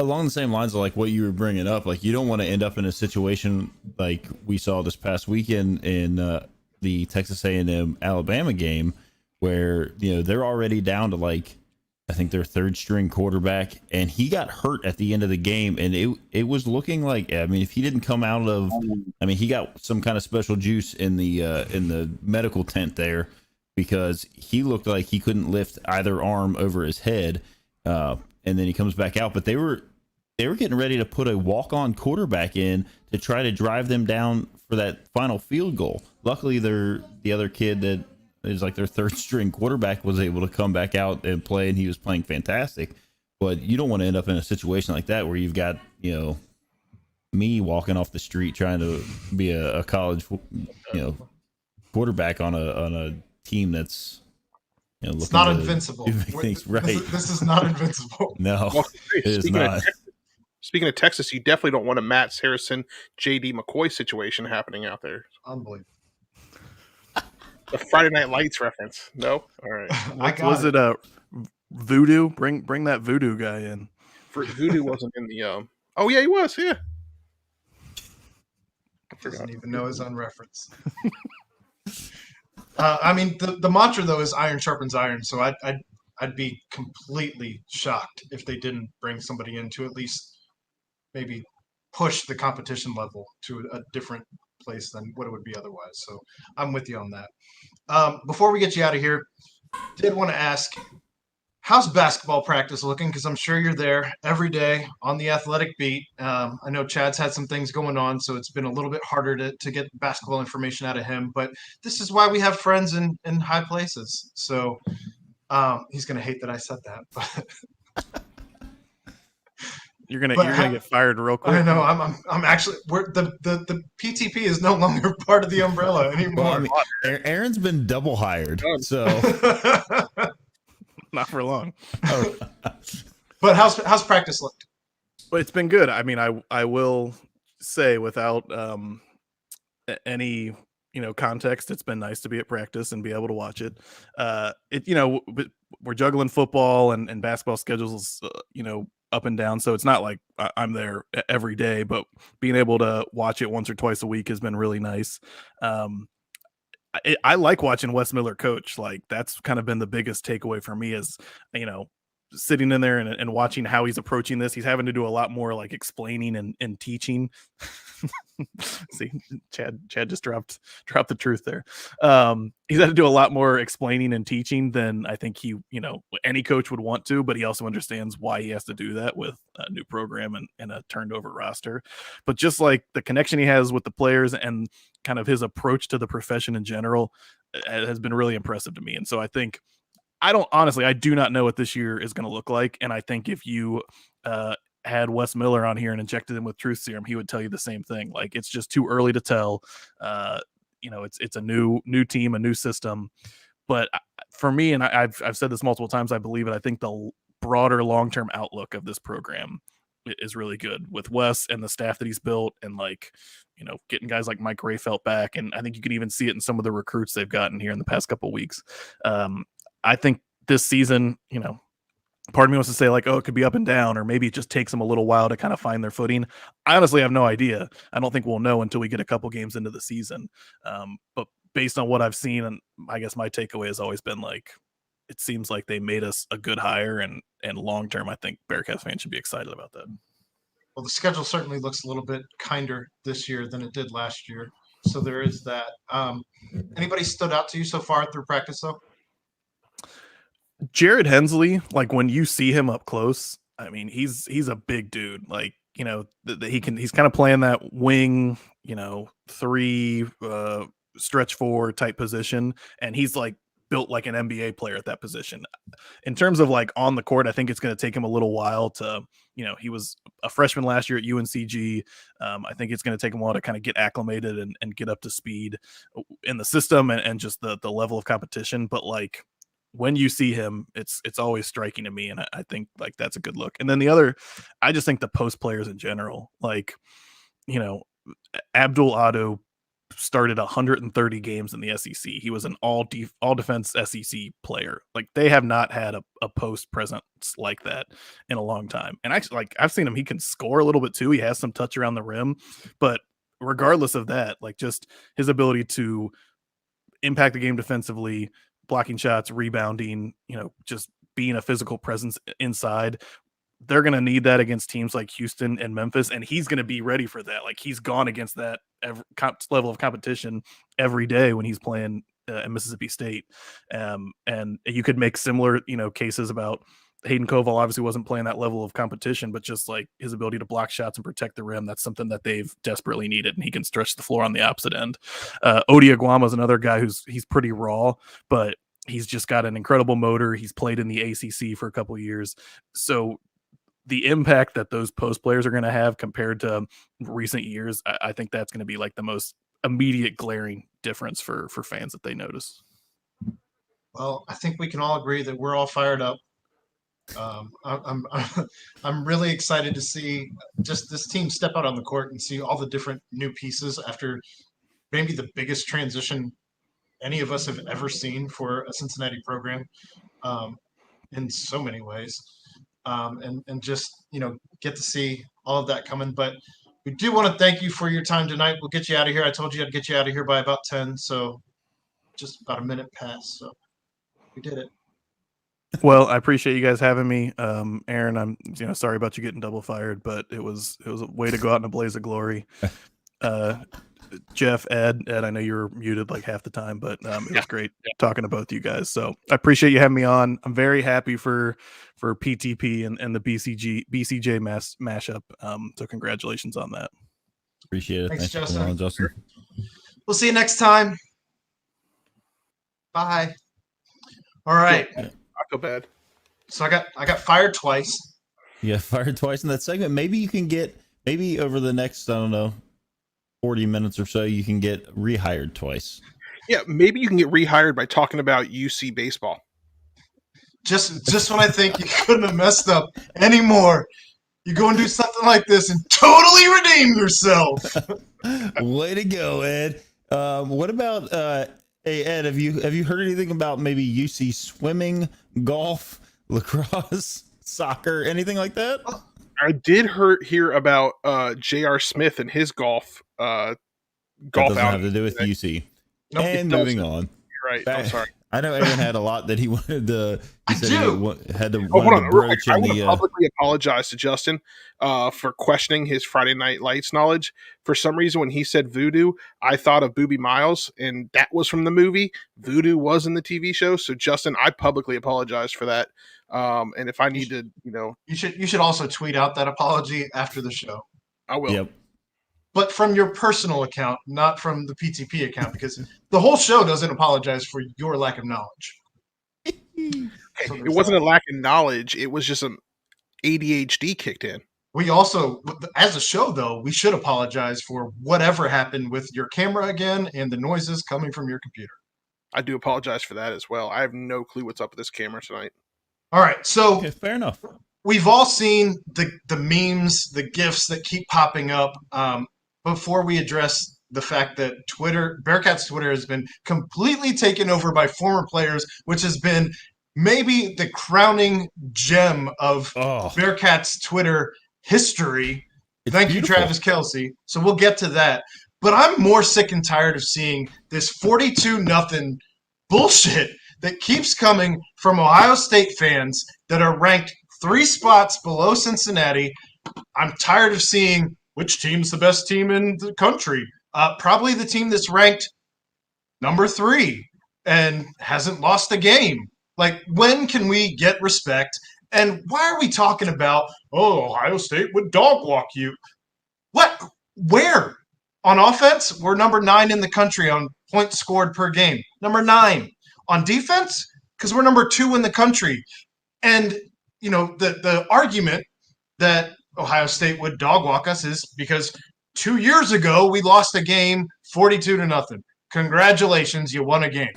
along the same lines of like what you were bringing up, like you don't want to end up in a situation like we saw this past weekend in the Texas A&M Alabama game, where they're already down to like, I think their 3rd string quarterback, and he got hurt at the end of the game, and it was looking like, I mean, if he didn't come out of, I mean, he got some kind of special juice in the medical tent there, because he looked like he couldn't lift either arm over his head, and then he comes back out. But they were getting ready to put a walk-on quarterback in to try to drive them down for that final field goal. Luckily, the other kid that is like their 3rd string quarterback was able to come back out and play, and he was playing fantastic. But you don't want to end up in a situation like that where you've got me walking off the street trying to be a college quarterback on a team that's it's not invincible. Right. This is not invincible. No, it is not. Speaking of Texas, you definitely don't want a Matt Harrison, J.D. McCoy situation happening out there. Unbelievable. The Friday Night Lights reference. No? All right. Was it a Voodoo? Bring that Voodoo guy in. Voodoo wasn't in the... Oh, yeah, he was. Yeah. Doesn't even know his own reference. I mean, the mantra, though, is iron sharpens iron. So I'd be completely shocked if they didn't bring somebody in to at least maybe push the competition level to a different place than what it would be otherwise. So I'm with you on that. Before we get you out of here, did want to ask, how's basketball practice looking? Because I'm sure you're there every day on the athletic beat. I know Chad's had some things going on, so it's been a little bit harder to get basketball information out of him. But this is why we have friends in high places. So he's going to hate that I said that. But You're gonna get fired real quick. I know. I'm actually. The PTP is no longer part of the umbrella anymore. Well, I mean, Aaron's been double hired, so not for long. Oh. But how's practice looked? But it's been good. I mean, I will say, without any context, it's been nice to be at practice and be able to watch it. We're juggling football and basketball schedules, up and down. So it's not like I'm there every day, but being able to watch it once or twice a week has been really nice. I like watching Wes Miller coach. Like, that's kind of been the biggest takeaway for me is, sitting in there and watching how he's approaching this. He's having to do a lot more like explaining and teaching. See, Chad just dropped the truth there. He's had to do a lot more explaining and teaching than I think any coach would want to, but he also understands why he has to do that with a new program and a turned over roster. But just like the connection he has with the players and kind of his approach to the profession in general has been really impressive to me. And so I think, I do not know what this year is going to look like. And I think if you had Wes Miller on here and injected him with truth serum, he would tell you the same thing. Like, it's just too early to tell. It's a new team, a new system. But for me, and I've said this multiple times, I believe it. I think the broader long-term outlook of this program is really good with Wes and the staff that he's built, and getting guys like Mike Rayfelt back. And I think you could even see it in some of the recruits they've gotten here in the past couple of weeks. I think this season, part of me wants to say like, oh, it could be up and down, or maybe it just takes them a little while to kind of find their footing. I honestly have no idea. I don't think we'll know until we get a couple games into the season. But based on what I've seen, and I guess my takeaway has always been like, it seems like they made us a good hire, and long term, I think Bearcats fans should be excited about that. Well, the schedule certainly looks a little bit kinder this year than it did last year, so there is that. Anybody stood out to you so far through practice, though? Jared Hensley, like when you see him up close, I mean, he's a big dude. Like, you know, he's kind of playing that wing, you know, 3 stretch 4 type position, and he's like built like an NBA player at that position. In terms of like on the court, I think it's going to take him a little while to, you know, he was a freshman last year at UNCG. I think it's going to take him a while to kind of get acclimated and get up to speed in the system and just the level of competition. But like when you see him, it's always striking to me. And I think like that's a good look. And then the other, I just think the post players in general, like, you know, Abdul Ado started 130 games in the SEC. He was an all defense SEC player. Like they have not had a post presence like that in a long time. And actually, like I've seen him, he can score a little bit too. He has some touch around the rim, but regardless of that, like just his ability to impact the game defensively, blocking shots, rebounding, you know, just being a physical presence inside. They're going to need that against teams like Houston and Memphis, and he's going to be ready for that. Like he's gone against that level of competition every day when he's playing at Mississippi State. And you could make similar, you know, cases about Hayden Koval. Obviously wasn't playing that level of competition, but just like his ability to block shots and protect the rim, that's something that they've desperately needed, and he can stretch the floor on the opposite end. Odi Aguama is another guy he's pretty raw, but he's just got an incredible motor. He's played in the ACC for a couple of years. So the impact that those post players are going to have compared to recent years, I think that's going to be like the most immediate glaring difference for fans that they notice. Well, I think we can all agree that we're all fired up. I'm really excited to see just this team step out on the court and see all the different new pieces after maybe the biggest transition any of us have ever seen for a Cincinnati program, in so many ways. And just, you know, get to see all of that coming. But we do want to thank you for your time tonight. We'll get you out of here. I told you I'd get you out of here by about 10, so just about a minute past. So we did it. Well, I appreciate you guys having me. Aaron, I'm sorry about you getting double fired, but it was a way to go out in a blaze of glory. Jeff, Ed, I know you were muted like half the time, but it was great talking to both of you guys. So I appreciate you having me on. I'm very happy for PTP and the BCJ mashup. So congratulations on that. Appreciate it. Thanks, for coming on, Justin. We'll see you next time. Bye. All right. I feel bad. So I got fired twice. Yeah, fired twice in that segment. Maybe you can maybe over the next, I don't know, 40 minutes or so, you can get rehired twice. Yeah, maybe you can get rehired by talking about UC baseball. Just when I think you couldn't have messed up anymore, you go and do something like this and totally redeem yourself. Way to go, Ed. What about hey Ed, have you heard anything about maybe UC swimming, golf, lacrosse, soccer, anything like that? I did hear about J.R. Smith and his golf That doesn't out. have to do with UC. Nope, And it moving doesn't. on. You're right. I'm sorry. I know Aaron had a lot that he wanted to. He said he had to. Oh, hold on. To broach I in want the, to publicly apologize to Justin for questioning his Friday Night Lights knowledge. For some reason, when he said voodoo, I thought of Boobie Miles, and that was from the movie. Voodoo was in the TV show. So, Justin, I publicly apologize for that. And if I need to, you should also tweet out that apology after the show. I will. Yep. But from your personal account, not from the PTP account, because the whole show doesn't apologize for your lack of knowledge. So it wasn't a lack of knowledge. It was just some ADHD kicked in. We also, as a show, though, we should apologize for whatever happened with your camera again and the noises coming from your computer. I do apologize for that as well. I have no clue what's up with this camera tonight. All right, so Okay, fair enough. we've all seen the memes, the GIFs that keep popping up. Before we address the fact that Bearcats Twitter has been completely taken over by former players, which has been maybe the crowning gem of Bearcats Twitter history. Thank you, Travis Kelce. So we'll get to that. But I'm more sick and tired of seeing this 42-0 bullshit that keeps coming from Ohio State fans that are ranked 3 spots below Cincinnati. I'm tired of seeing which team's the best team in the country. Probably the team that's ranked number 3 and hasn't lost a game. Like, when can we get respect? And why are we talking about, Ohio State would dog walk you? What? Where? On offense, we're number 9 in the country on points scored per game. Number 9. On defense, because we're number 2 in the country. And, the argument that Ohio State would dog walk us is because 2 years ago we lost a game 42-0. Congratulations, you won a game.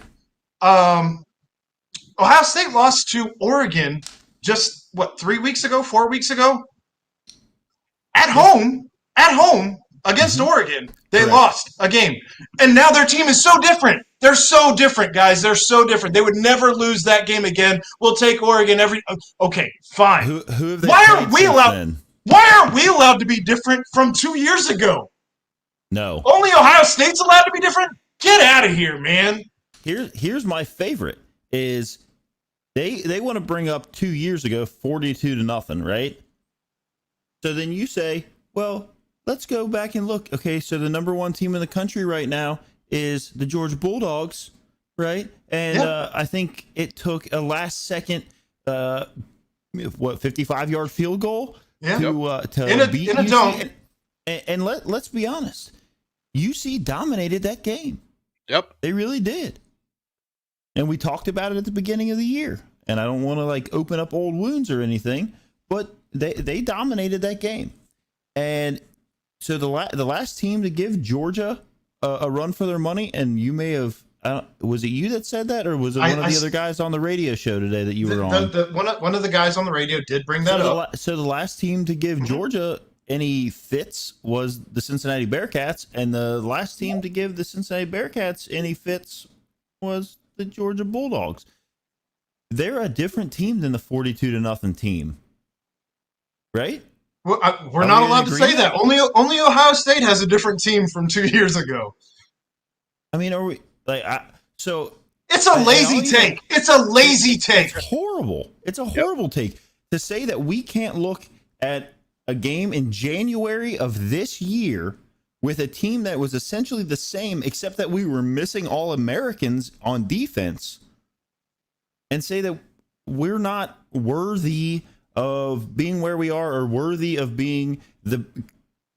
Ohio State lost to Oregon just 4 weeks ago? At home against Oregon, they lost a game. And now their team is so different. They're so different, guys. They're so different. They would never lose that game again. We'll take Oregon okay, fine. Who have they Why played aren't we since allowed then? Why aren't we allowed to be different from 2 years ago? No. Only Ohio State's allowed to be different? Get out of here, man. Here's my favorite is they want to bring up 2 years ago 42-0, right? So then you say, well, let's go back and look. Okay, so the number 1 team in the country right now is the Georgia Bulldogs, right? And I think it took a last second 55-yard field goal to beat in a UC. dome. And let's be honest, UC dominated that game. Yep, they really did. And we talked about it at the beginning of the year. And I don't want to open up old wounds or anything, but they dominated that game. And so the last team to give Georgia a run for their money, and you may have, was it you that said that, or was it one of the other guys on the radio show today that you were on? One of the guys on the radio did bring that up. So the last team to give Georgia any fits was the Cincinnati Bearcats, and the last team to give the Cincinnati Bearcats any fits was the Georgia Bulldogs. They're a different team than the 42-0 team, right? Well, we're not allowed to say that. Only Ohio State has a different team from 2 years ago. I mean, are we so? It's a lazy take. It's a lazy take. It's horrible. It's a horrible take to say that we can't look at a game in January of this year with a team that was essentially the same, except that we were missing all Americans on defense, and say that we're not worthy of being where we are, or worthy of being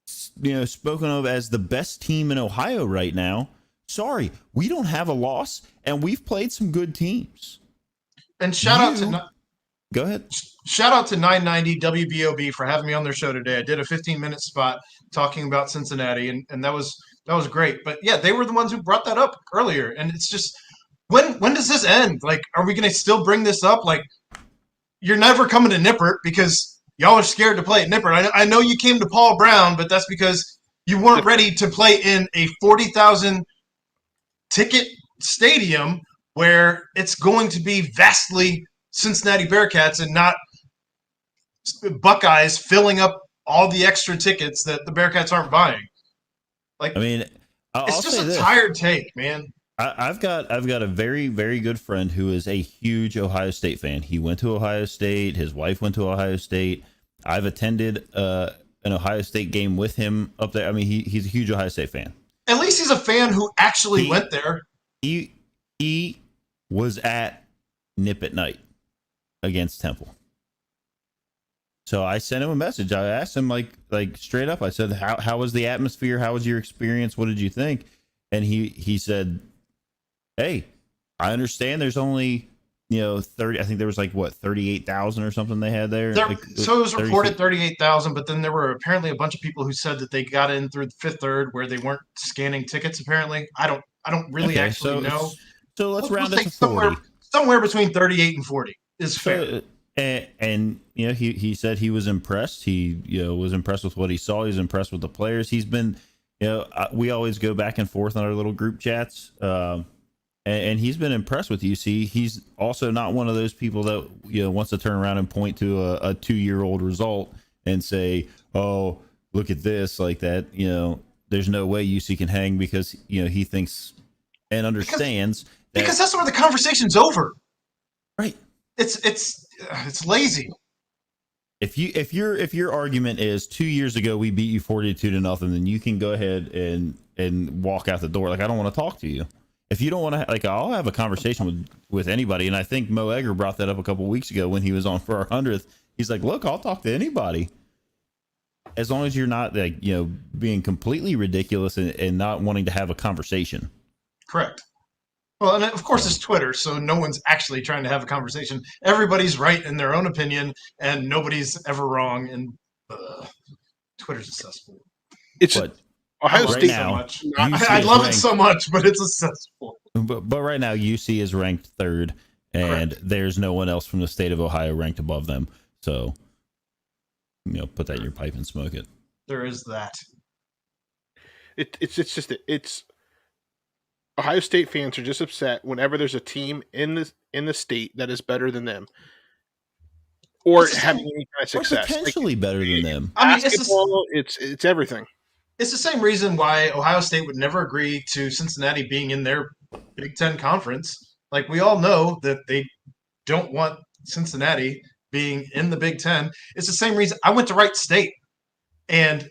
spoken of as the best team in Ohio right now. Sorry, we don't have a loss, and we've played some good teams. And go ahead. Shout out to 990 WBOB for having me on their show today. I did a 15-minute spot talking about Cincinnati, and that was great. But yeah, they were the ones who brought that up earlier, and it's just, when does this end? Are we going to still bring this up? You're never coming to Nippert because y'all are scared to play at Nippert. I know you came to Paul Brown, but that's because you weren't ready to play in a 40,000 ticket stadium where it's going to be vastly Cincinnati Bearcats and not Buckeyes filling up all the extra tickets that the Bearcats aren't buying. It's just a tired take, man. I've got a very, very good friend who is a huge Ohio State fan. He went to Ohio State. His wife went to Ohio State. I've attended an Ohio State game with him up there. I mean, he's a huge Ohio State fan. At least he's a fan who actually went there. He was at Nip at Night against Temple. So I sent him a message. I asked him like straight up. I said, "How was the atmosphere? How was your experience? What did you think?" And he said, "Hey, I understand there's only 30. I think there was 38,000 or something they had there. So it was reported 38,000, but then there were apparently a bunch of people who said that they got in through the Fifth Third where they weren't scanning tickets. Apparently, I don't really know. So let's round it to 40. Somewhere between 38 and 40 is fair. And he said he was impressed. He was impressed with what he saw. He was impressed with the players. He's been we always go back and forth on our little group chats. And he's been impressed with UC. He's also not one of those people that wants to turn around and point to a 2-year-old result and say, "Oh, look at this," like that. There's no way UC can hang because he thinks and understands Because that's where the conversation's over. Right. It's lazy. If your argument is 2 years ago we beat you 42-0, then you can go ahead and walk out the door. Like, I don't want to talk to you. If you don't want to, I'll have a conversation with anybody. And I think Mo Egger brought that up a couple of weeks ago when he was on for our 100th. He's like, look, I'll talk to anybody. As long as you're not being completely ridiculous and not wanting to have a conversation. Correct. Well, and of course it's Twitter, so no one's actually trying to have a conversation. Everybody's right in their own opinion, and nobody's ever wrong. And Twitter's a cesspool. Ohio State now, so much. I love it so much, but it's a cesspool. But right now, UC is ranked 3rd, and there's no one else from the state of Ohio ranked above them. So, put that in your pipe and smoke it. There is that. It's Ohio State fans are just upset whenever there's a team in the state that is better than them, or having any kind of success, or potentially better than them. I mean, it's everything. It's the same reason why Ohio State would never agree to Cincinnati being in their Big Ten conference. Like, we all know that they don't want Cincinnati being in the Big Ten. It's the same reason I went to Wright State. And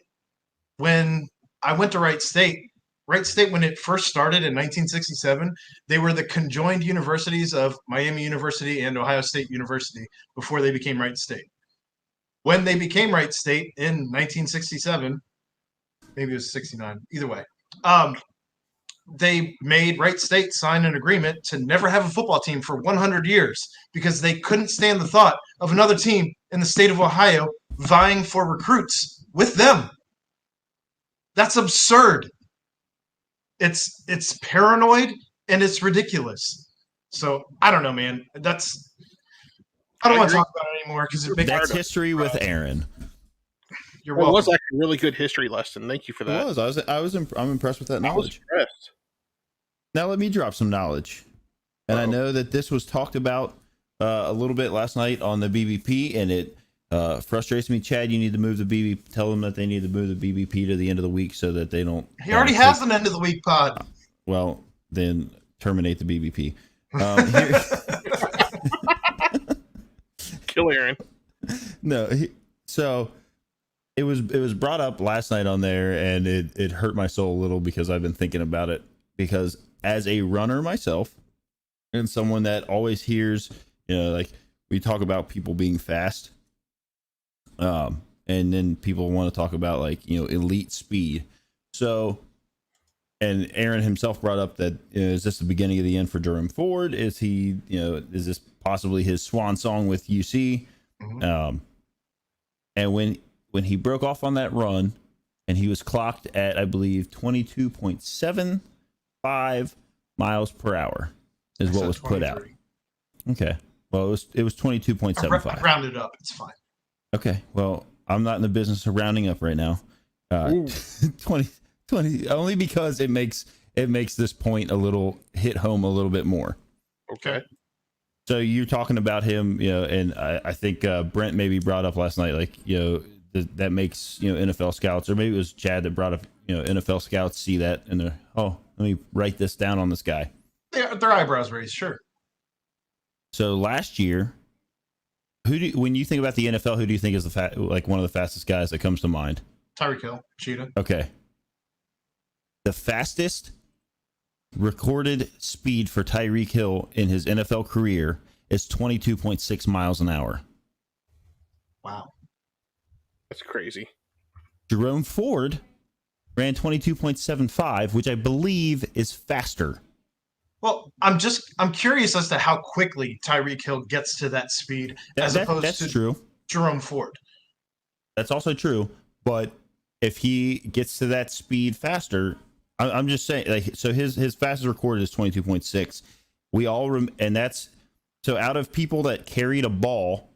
when I went to Wright State, when it first started in 1967, they were the conjoined universities of Miami University and Ohio State University before they became Wright State. When they became Wright State in 1967, maybe it was 69, either way, they made Wright State sign an agreement to never have a football team for 100 years because they couldn't stand the thought of another team in the state of Ohio vying for recruits with them. That's absurd. It's paranoid and it's ridiculous. So I don't know, man. I don't want to talk about it anymore because that's history with Aaron. You're welcome. It was actually a really good history lesson. Thank you for that. It was. I'm impressed with that knowledge. Now let me drop some knowledge. And I know that this was talked about a little bit last night on the BBP, and it frustrates me. Chad, you need to move the BBP. Tell them that they need to move the BBP to the end of the week so that they don't. He already has an end of the week pod. Well, then terminate the BBP. Kill Aaron. No, so it was brought up last night on there, and it hurt my soul a little because I've been thinking about it. Because as a runner myself, and someone that always hears, like we talk about people being fast, and then people want to talk about elite speed. So, and Aaron himself brought up that is this the beginning of the end for Jerome Ford? Is he is this possibly his swan song with UC? Mm-hmm. And when he broke off on that run, and he was clocked at, I believe, 22.75 miles per hour is what was put out. Okay. Well, it was 22.75. I rounded up. It's fine. Okay. Well, I'm not in the business of rounding up right now. 20 only because it makes this point hit home a little bit more. Okay. So you're talking about him, and I think Brent maybe brought up last night, that makes NFL scouts, or maybe it was Chad that brought up NFL scouts see that and they're, let me write this down on this guy. Their eyebrows raised, sure. So last year, when you think about the NFL, who do you think is one of the fastest guys that comes to mind? Tyreek Hill, Cheetah. Okay. The fastest recorded speed for Tyreek Hill in his NFL career is 22.6 miles an hour. Wow. That's crazy. Jerome Ford ran 22.75, which I believe is faster. Well, I'm curious as to how quickly Tyreek Hill gets to that speed that's true. Jerome Ford. That's also true, but if he gets to that speed faster, I'm just saying, so his fastest recorded is 22.6. We all and that's so out of people that carried a ball,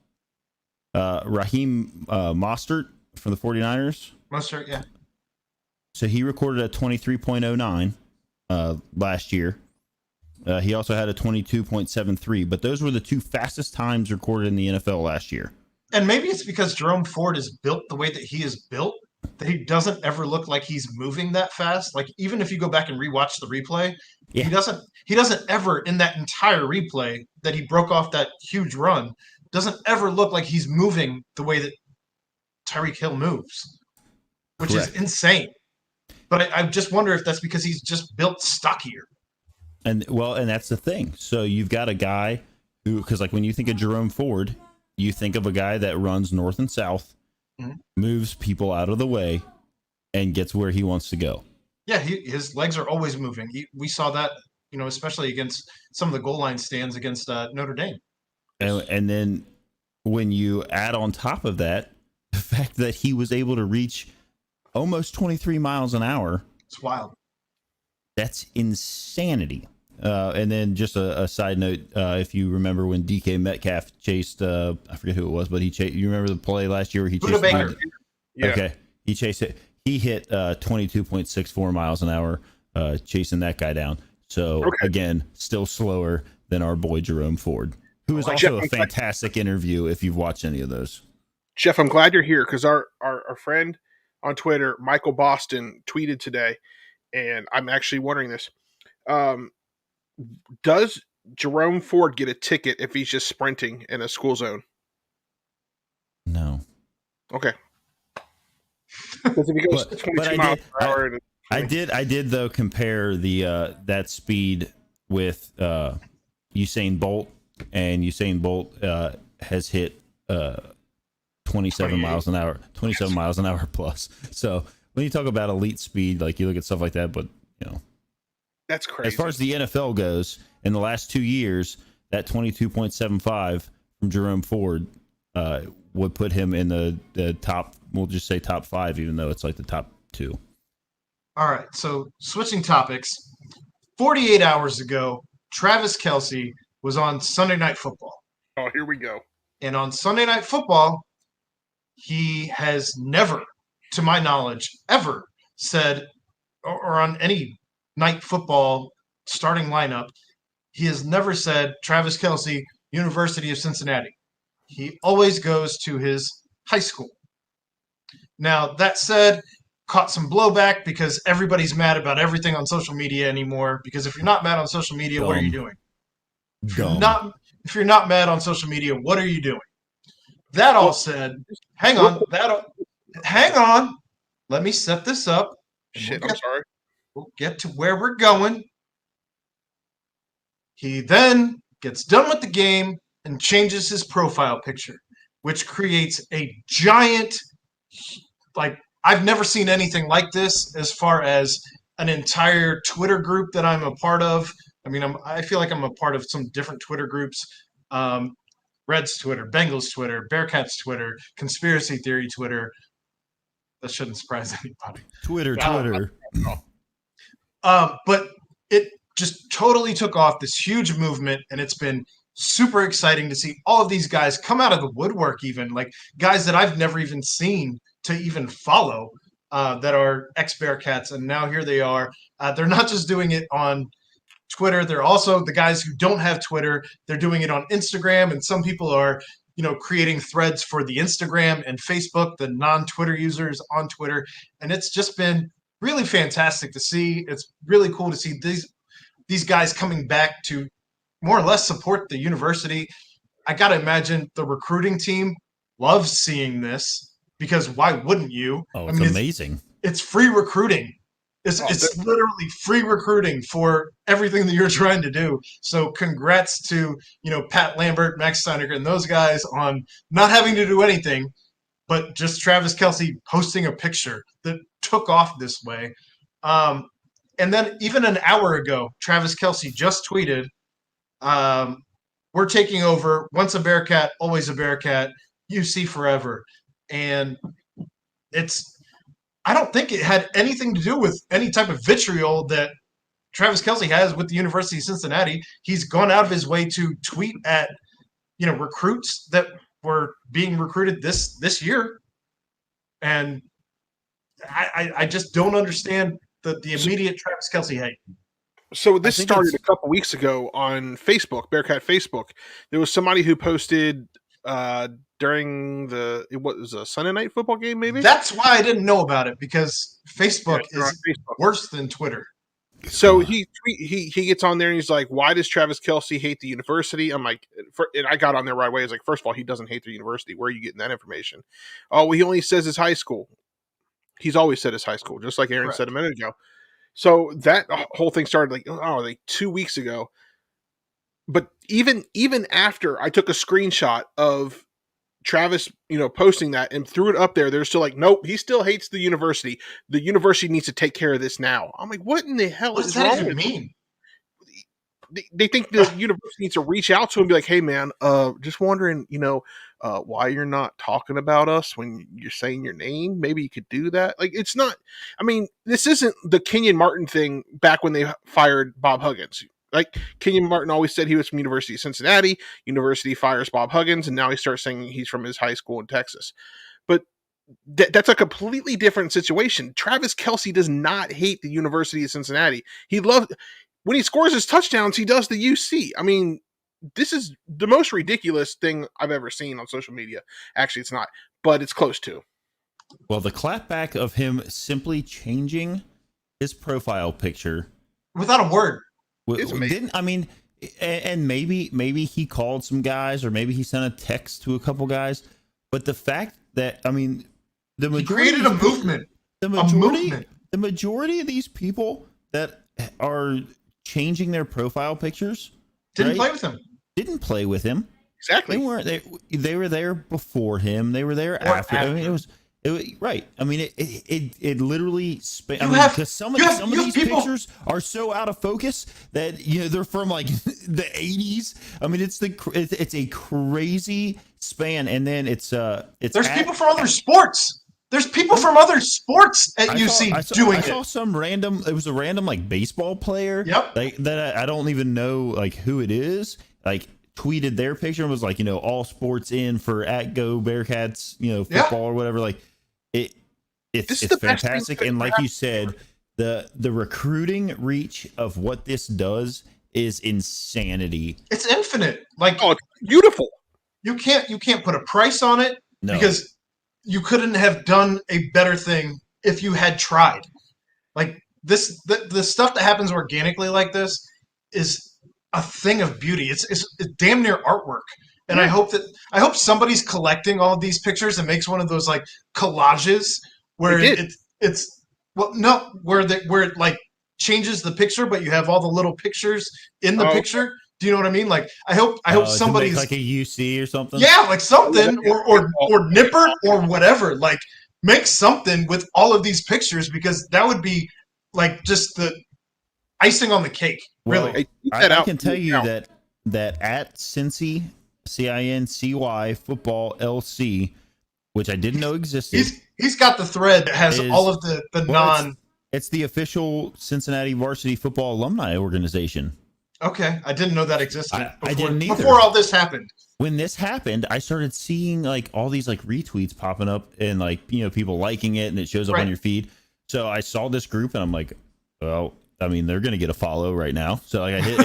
Raheem Mostert from the 49ers. Mostert, yeah. So he recorded a 23.09 last year. He also had a 22.73, but those were the two fastest times recorded in the NFL last year. And maybe it's because Jerome Ford is built the way that he is built, that he doesn't ever look like he's moving that fast. Like even if you go back and rewatch the replay, Yeah. he doesn't ever in that entire replay that he broke off that huge run, doesn't ever look like he's moving the way that Tyreek Hill moves, which Correct. is insane. But I just wonder if that's because he's just built stockier. And that's the thing. So you've got a guy who, because like when you think of Jerome Ford, you think of a guy that runs north and south, moves people out of the way, and gets where he wants to go. Yeah, his legs are always moving. We saw that, especially against some of the goal line stands against Notre Dame. And then when you add on top of that the fact that he was able to reach almost 23 miles an hour, it's wild. That's insanity. And then just a side note, if you remember when DK Metcalf chased, I forget who it was, but you remember the play last year where he chased Baker. Yeah. Okay, he chased it. He hit 22.64 miles an hour, chasing that guy down. So again, still slower than our boy Jerome Ford, who is also a fantastic interview if you've watched any of those. Jeff, I'm glad you're here because our friend on Twitter, Michael Boston, tweeted today, and I'm actually wondering this. Does Jerome Ford get a ticket if he's just sprinting in a school zone? No. Okay. Because if he goes 22 miles per hour... I did though compare the that speed with Usain Bolt, and Usain Bolt has hit 27 miles an hour, 27 miles an hour plus. So when you talk about elite speed, like you look at stuff like that, but that's crazy. As far as the NFL goes, in the last 2 years, that 22.75 from Jerome Ford would put him in the top. We'll just say top 5, even though it's like the top 2. All right, so switching topics. 48 hours ago, Travis Kelce was on Sunday Night Football. Oh, here we go. And on Sunday Night Football, he has never, to my knowledge, ever said, or on any night football starting lineup, he has never said Travis Kelce, University of Cincinnati. He always goes to his high school. Now, that said, caught some blowback because everybody's mad about everything on social media anymore. Because if you're not mad on social media, what are you doing? If you're not mad on social media, what are you doing? That all said, hang on. Let me set this up. Shit, I'm sorry. We'll get to where we're going. He then gets done with the game and changes his profile picture, which creates a giant, I've never seen anything like this as far as an entire Twitter group that I'm a part of. I mean, I feel like I'm a part of some different Twitter groups. Reds Twitter, Bengals Twitter, Bearcats Twitter, Conspiracy Theory Twitter. That shouldn't surprise anybody. Twitter. But it just totally took off, this huge movement, and it's been super exciting to see all of these guys come out of the woodwork, even like guys that I've never even seen to even follow that are ex-Bearcats, and now here they are. They're not just doing it on Twitter. They're also the guys who don't have Twitter. They're doing it on Instagram, and some people are, creating threads for the Instagram and Facebook, the non-Twitter users on Twitter. And it's just been really fantastic to see. It's really cool to see these guys coming back to more or less support the university. I got to imagine the recruiting team loves seeing this because why wouldn't you? Oh, it's amazing. It's free recruiting. It's literally free recruiting for everything that you're trying to do. So congrats to, Pat Lambert, Max Steinecker, and those guys on not having to do anything, but just Travis Kelce posting a picture that took off this way. And then even an hour ago, Travis Kelce just tweeted, we're taking over. Once a Bearcat, always a Bearcat. UC forever. And I don't think it had anything to do with any type of vitriol that Travis Kelce has with the University of Cincinnati. He's gone out of his way to tweet at, recruits that were being recruited this year. And I just don't understand the immediate Travis Kelce hate. So this started a couple weeks ago on Facebook, Bearcat Facebook. There was somebody who posted during it was a Sunday night football game, maybe. That's why I didn't know about it, because Facebook Yeah, is worse than Twitter. So he gets on there and he's like, "Why does Travis Kelce hate the university?" I'm like, and I got on there right away. I was like, first of all, he doesn't hate the university. Where are you getting that information? Oh, well, he only says his high school. He's always said his high school, just like Aaron said a minute ago. So that whole thing started like 2 weeks ago. But even after I took a screenshot of Travis, posting that and threw it up there, they're still like, nope, he still hates the university. The university needs to take care of this now. I'm like, what in the hell What is does that wrong even with mean? They think the university needs to reach out to him and be like, hey man, just wondering, why you're not talking about us when you're saying your name. Maybe you could do that. Like, it's not, I mean, this isn't the Kenyon Martin thing back when they fired Bob Huggins. Like, Kenyon Martin always said he was from University of Cincinnati. University fires Bob Huggins, and now he starts saying he's from his high school in Texas. But that's a completely different situation. Travis Kelce does not hate the University of Cincinnati. He loves, when he scores his touchdowns, he does the UC. I mean, this is the most ridiculous thing I've ever seen on social media. Actually, it's not, but it's close to. Well, the clapback of him simply changing his profile picture without a word. Didn't, I mean, and maybe he called some guys, or maybe he sent a text to a couple guys. But the fact that, I mean, the majority, he created a movement. The majority of these people that are changing their profile pictures didn't play with him. Didn't play with him. Exactly. They were there before him. They were there after. I mean, it was right. I mean, it literally. Because some of these pictures are so out of focus that they're from like the 80s. I mean, it's a crazy span, and then it's there's people from other sports. There's people from other sports at UC doing it. I saw some random. It was a random like baseball player. Yep. That I don't even know like who it is. Like, tweeted their picture and was like, all sports in for @Go Bearcats, football or whatever. Like, it's fantastic. And like you said, the recruiting reach of what this does is insanity. It's infinite. Like, oh, it's beautiful. You can't put a price on it because you couldn't have done a better thing if you had tried. Like this, the stuff that happens organically like this is a thing of beauty. It's damn near artwork. And I hope somebody's collecting all of these pictures and makes one of those like collages where where it like changes the picture, but you have all the little pictures in the picture. Do you know what I mean? Like, I hope somebody's like a UC or something. Yeah, like something or Nipper or whatever. Like, make something with all of these pictures, because that would be like just the icing on the cake. Really, I can tell you that at Cincy, CINCY football LC, which I didn't know existed. He's got the thread that has all of the non. It's the official Cincinnati Varsity Football Alumni Organization. Okay, I didn't know that existed. I didn't either. Before all this happened. When this happened, I started seeing like all these like retweets popping up and like people liking it, and it shows up on your feed. So I saw this group and I'm like, well, I mean, they're gonna get a follow right now. So like I hit,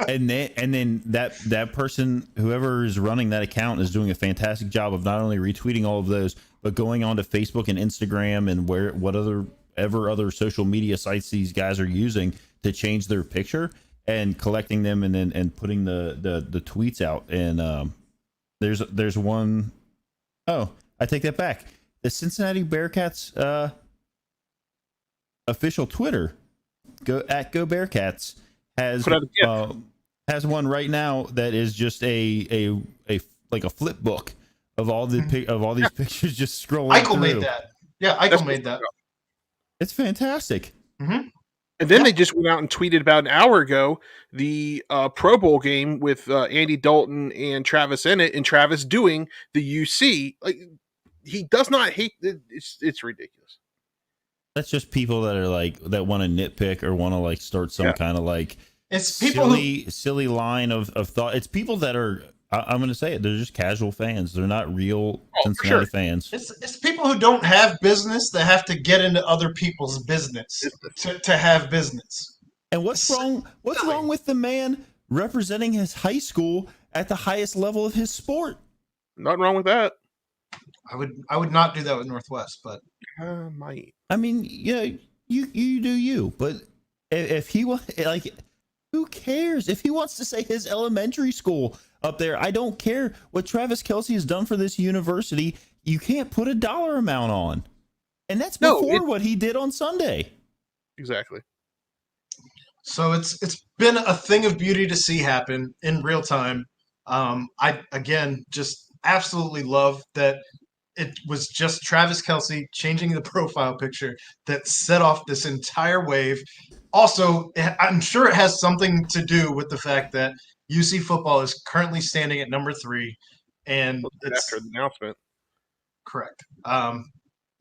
and then that person, whoever is running that account, is doing a fantastic job of not only retweeting all of those, but going on to Facebook and Instagram and whatever other social media sites these guys are using to change their picture and collecting them and putting the tweets out. And there's one. Oh, I take that back. The Cincinnati Bearcats official Twitter, Go Bearcats, has one right now that is just a like a flip book of all these pictures just scrolling. Eichel made that. Yeah, Eichel made that. It's fantastic. Mm-hmm. And then they just went out and tweeted about an hour ago the Pro Bowl game with Andy Dalton and Travis in it, and Travis doing the UC. Like, he does not hate it. It's ridiculous. That's just people that are like that want to nitpick or want to like start some kind of like it's people silly line of thought. It's people that are, I'm going to say it, they're just casual fans. They're not real Cincinnati fans. It's people who don't have business that have to get into other people's business to have business. And what's wrong with the man representing his high school at the highest level of his sport? Nothing wrong with that. I would not do that with Northwest, but Might. I mean, yeah, you do you, but if he like, who cares if he wants to say his elementary school up there? I don't care what Travis Kelce has done for this university. You can't put a dollar amount on, and that's before what he did on Sunday. Exactly. So it's been a thing of beauty to see happen in real time. I again just absolutely love that it was just Travis Kelce changing the profile picture that set off this entire wave. Also, I'm sure it has something to do with the fact that UC football is currently standing at number 3, and it's After the announcement. correct.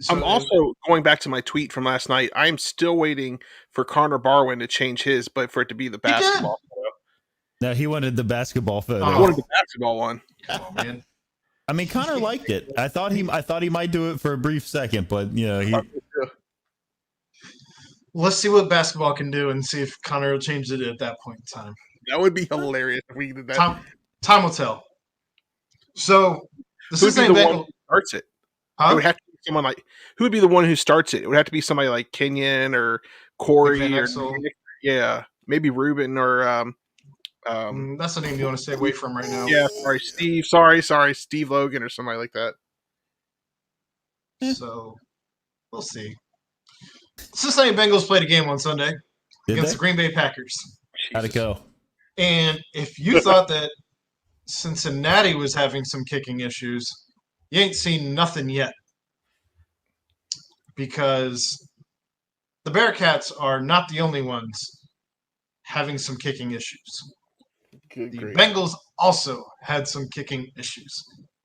So I'm also going back to my tweet from last night. I'm still waiting for Connor Barwin to change his, but for it to be the basketball photo. No, he wanted the basketball photo. I wanted the basketball one. Oh man. I mean, Connor liked it. I thought he might do it for a brief second, but Let's see what basketball can do and see if Connor will change it at that point in time. That would be hilarious if we did that. Time will tell. So the Cincinnati Bengals one who starts it. Huh? It would have to be someone like who would be the one who starts it. It would have to be somebody like Kenyon or Corey or maybe Ruben or that's the name you want to stay away from right now. Yeah, sorry, Steve. Sorry, Steve Logan or somebody like that. So we'll see. Cincinnati Bengals played a game on Sunday against the Green Bay Packers. How'd it go? And if you thought that Cincinnati was having some kicking issues, you ain't seen nothing yet. Because the Bearcats are not the only ones having some kicking issues. The Bengals also had some kicking issues.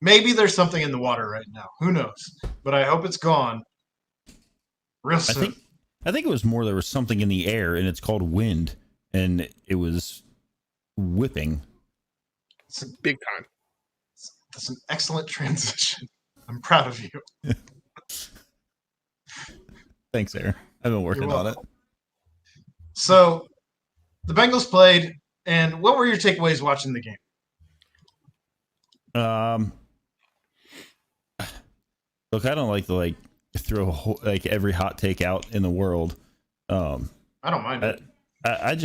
Maybe there's something in the water right now. Who knows? But I hope it's gone real soon. I think it was more there was something in the air, and it's called wind, and it was whipping. It's big time. That's an excellent transition. I'm proud of you. Thanks, Aaron. I've been working on it. So the Bengals played, and what were your takeaways watching the game? Look, I don't like to throw every hot take out in the world. I don't mind it. I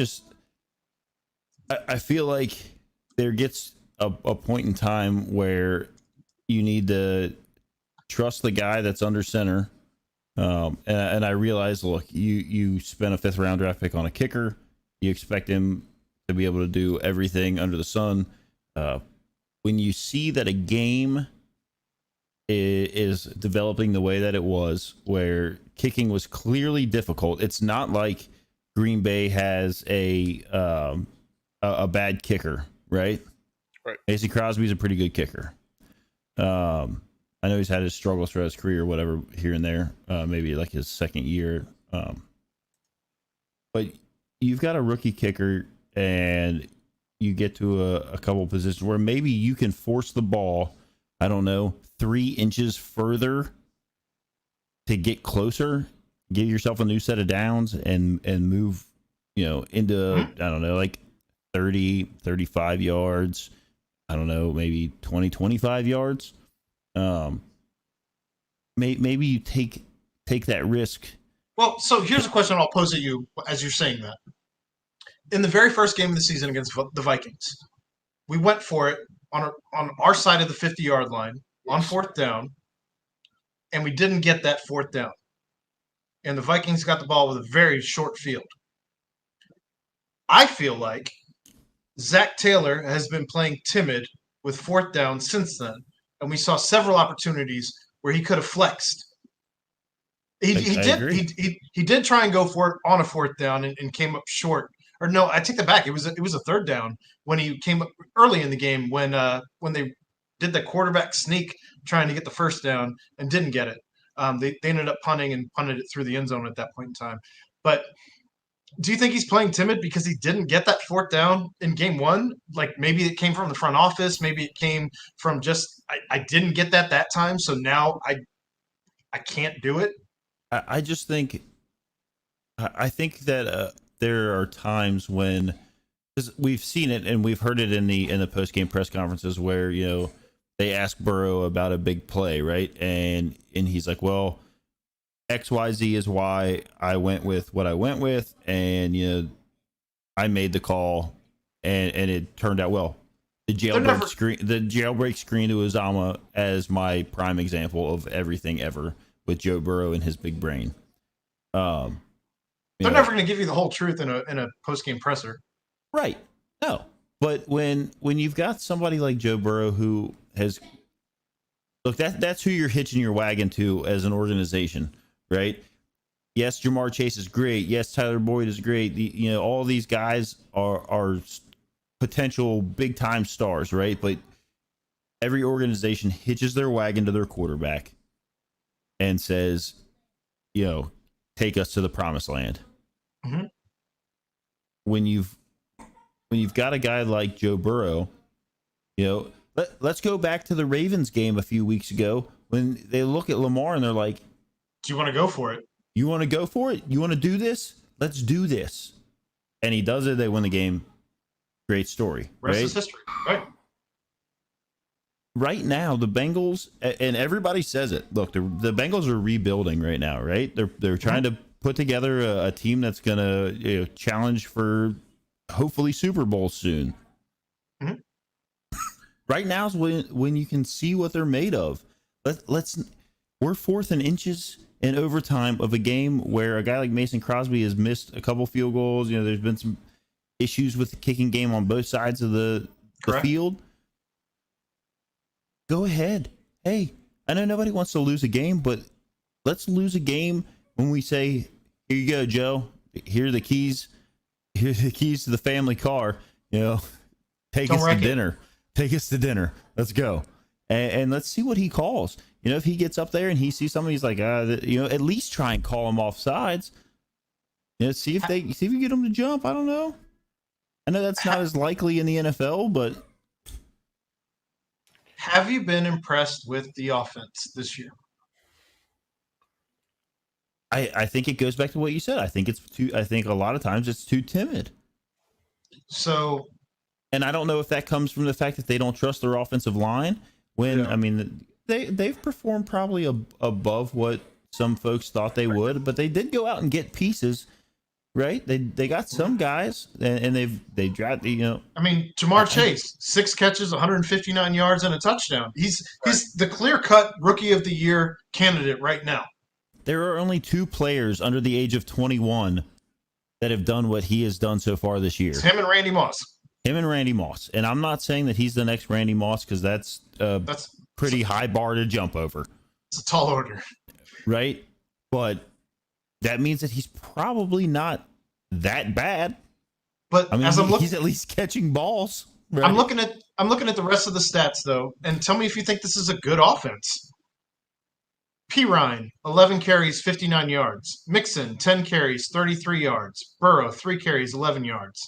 feel like there gets a point in time where you need to trust the guy that's under center. And I realize, look, you spent a 5th round draft pick on a kicker. You expect him to be able to do everything under the sun. When you see that a game is developing the way that it was, where kicking was clearly difficult, it's not like Green Bay has a bad kicker, right? Right. Mason Crosby's a pretty good kicker. I know he's had his struggles throughout his career, whatever, here and there, maybe like his second year. But you've got a rookie kicker, and you get to a couple positions where maybe you can force the ball, I don't know, 3 inches further to get closer, give yourself a new set of downs, and move, into, I don't know, like 30, 35 yards. I don't know, maybe 20, 25 yards. Maybe you take that risk. Well, so here's a question I'll pose at you as you're saying that. In the very first game of the season against the Vikings, we went for it on our side of the 50-yard line on 4th down, and we didn't get that 4th down. And the Vikings got the ball with a very short field. I feel like Zach Taylor has been playing timid with 4th down since then, and we saw several opportunities where he could have flexed. He did try and go for it on a 4th down and came up short. Or no, I take that back. It was a 3rd down when he came up early in the game when they did the quarterback sneak trying to get the 1st down and didn't get it. They ended up punting and punted it through the end zone at that point in time. But do you think he's playing timid because he didn't get that 4th down in game 1? Like maybe it came from the front office. Maybe it came from just I didn't get that time, so now I can't do it. I just think that there are times when, because we've seen it and we've heard it in the post game press conferences where they ask Burrow about a big play, right? And he's like, well, XYZ is why I went with what I went with, and I made the call, and it turned out well. The jailbreak screen to Uzama as my prime example of everything ever with Joe Burrow and his big brain. They're never going to give you the whole truth in a post-game presser. Right. No. But when you've got somebody like Joe Burrow who has that's who you're hitching your wagon to as an organization, right? Yes, Jamar Chase is great. Yes, Tyler Boyd is great. All these guys are potential big time stars, right? But every organization hitches their wagon to their quarterback and says, take us to the promised land. Mm-hmm. When you've got a guy like Joe Burrow, let's go back to the Ravens game a few weeks ago when they look at Lamar and they're like, do you want to go for it? You want to go for it? You want to do this? Let's do this. And he does it. They win the game. Great story. Rest right? is history. Right. Right now, the Bengals, and everybody says it. Look, the Bengals are rebuilding right now, right? They're trying to put together a team that's going to challenge for hopefully Super Bowl soon. Mm-hmm. Right now is when you can see what they're made of. We're fourth in inches in overtime of a game where a guy like Mason Crosby has missed a couple field goals. There's been some issues with the kicking game on both sides of the field. Go ahead. Hey, I know nobody wants to lose a game, but let's lose a game when we say, here you go, Joe. Here are the keys. Here's the keys to the family car. Take us to dinner. Take us to dinner. Let's go. And let's see what he calls. If he gets up there and he sees somebody, he's like, at least try and call him off sides. See if you get him to jump. I don't know. I know that's not as likely in the NFL, but have you been impressed with the offense this year? I think it goes back to what you said. I think a lot of times it's too timid. So, and I don't know if that comes from the fact that they don't trust their offensive line. They've performed probably above what some folks thought they would, but they did go out and get pieces, right? They got some guys, and they drafted. Jamar Chase, 6 catches, 159 yards, and a touchdown. He's the clear-cut Rookie of the Year candidate right now. There are only 2 players under the age of 21 that have done what he has done so far this year. It's him and Randy Moss. And I'm not saying that he's the next Randy Moss because that's pretty high bar to jump over. It's a tall order. Right? But that means that he's probably not that bad. But he's at least catching balls. Right? I'm looking at the rest of the stats though, and tell me if you think this is a good offense. Pirine, 11 carries, 59 yards. Mixon, 10 carries, 33 yards. Burrow, 3 carries, 11 yards.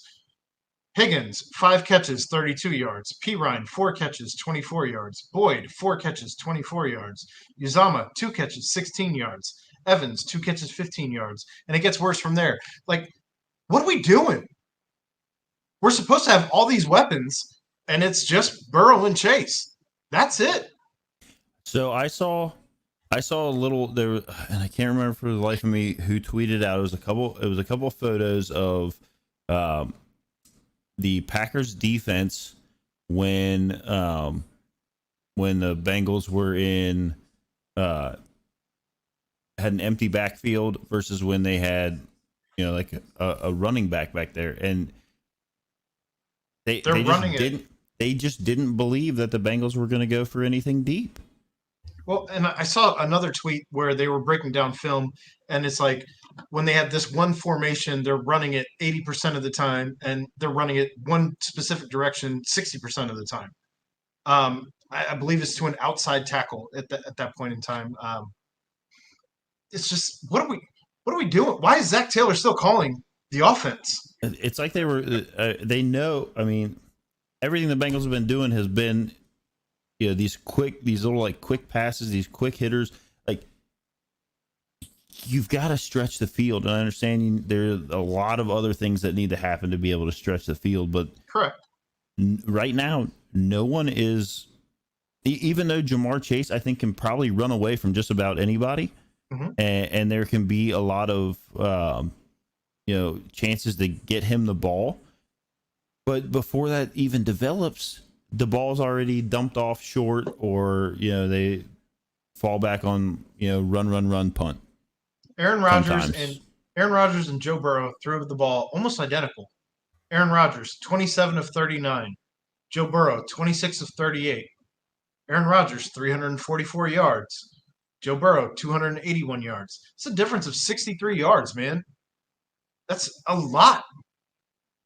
Higgins, 5 catches, 32 yards. Pirine, 4 catches, 24 yards. Boyd, 4 catches, 24 yards. Uzama, 2 catches, 16 yards. Evans, 2 catches, 15 yards. And it gets worse from there. What are we doing? We're supposed to have all these weapons, and it's just Burrow and Chase. That's it. So I saw a little there, and I can't remember for the life of me who tweeted out. It was a couple of photos of the Packers defense when the Bengals were in had an empty backfield versus when they had a running back there, and they just didn't believe that the Bengals were going to go for anything deep. Well, and I saw another tweet where they were breaking down film, and it's like when they have this one formation, they're running it 80% of the time, and they're running it one specific direction 60% of the time. I believe it's to an outside tackle at that point in time. It's just what are we doing? Why is Zach Taylor still calling the offense? It's like they know. Everything the Bengals have been doing has been these little quick passes, these quick hitters. You've got to stretch the field, and I understand there are a lot of other things that need to happen to be able to stretch the field, but correct. Right now, no one is even though Jamar Chase, I think, can probably run away from just about anybody, and there can be a lot of chances to get him the ball. But before that even develops, the ball's already dumped off short, or they fall back on run, punt. Aaron Rodgers and Joe Burrow threw the ball almost identical. Aaron Rodgers, 27 of 39. Joe Burrow, 26 of 38. Aaron Rodgers, 344 yards. Joe Burrow, 281 yards. It's a difference of 63 yards, man. That's a lot.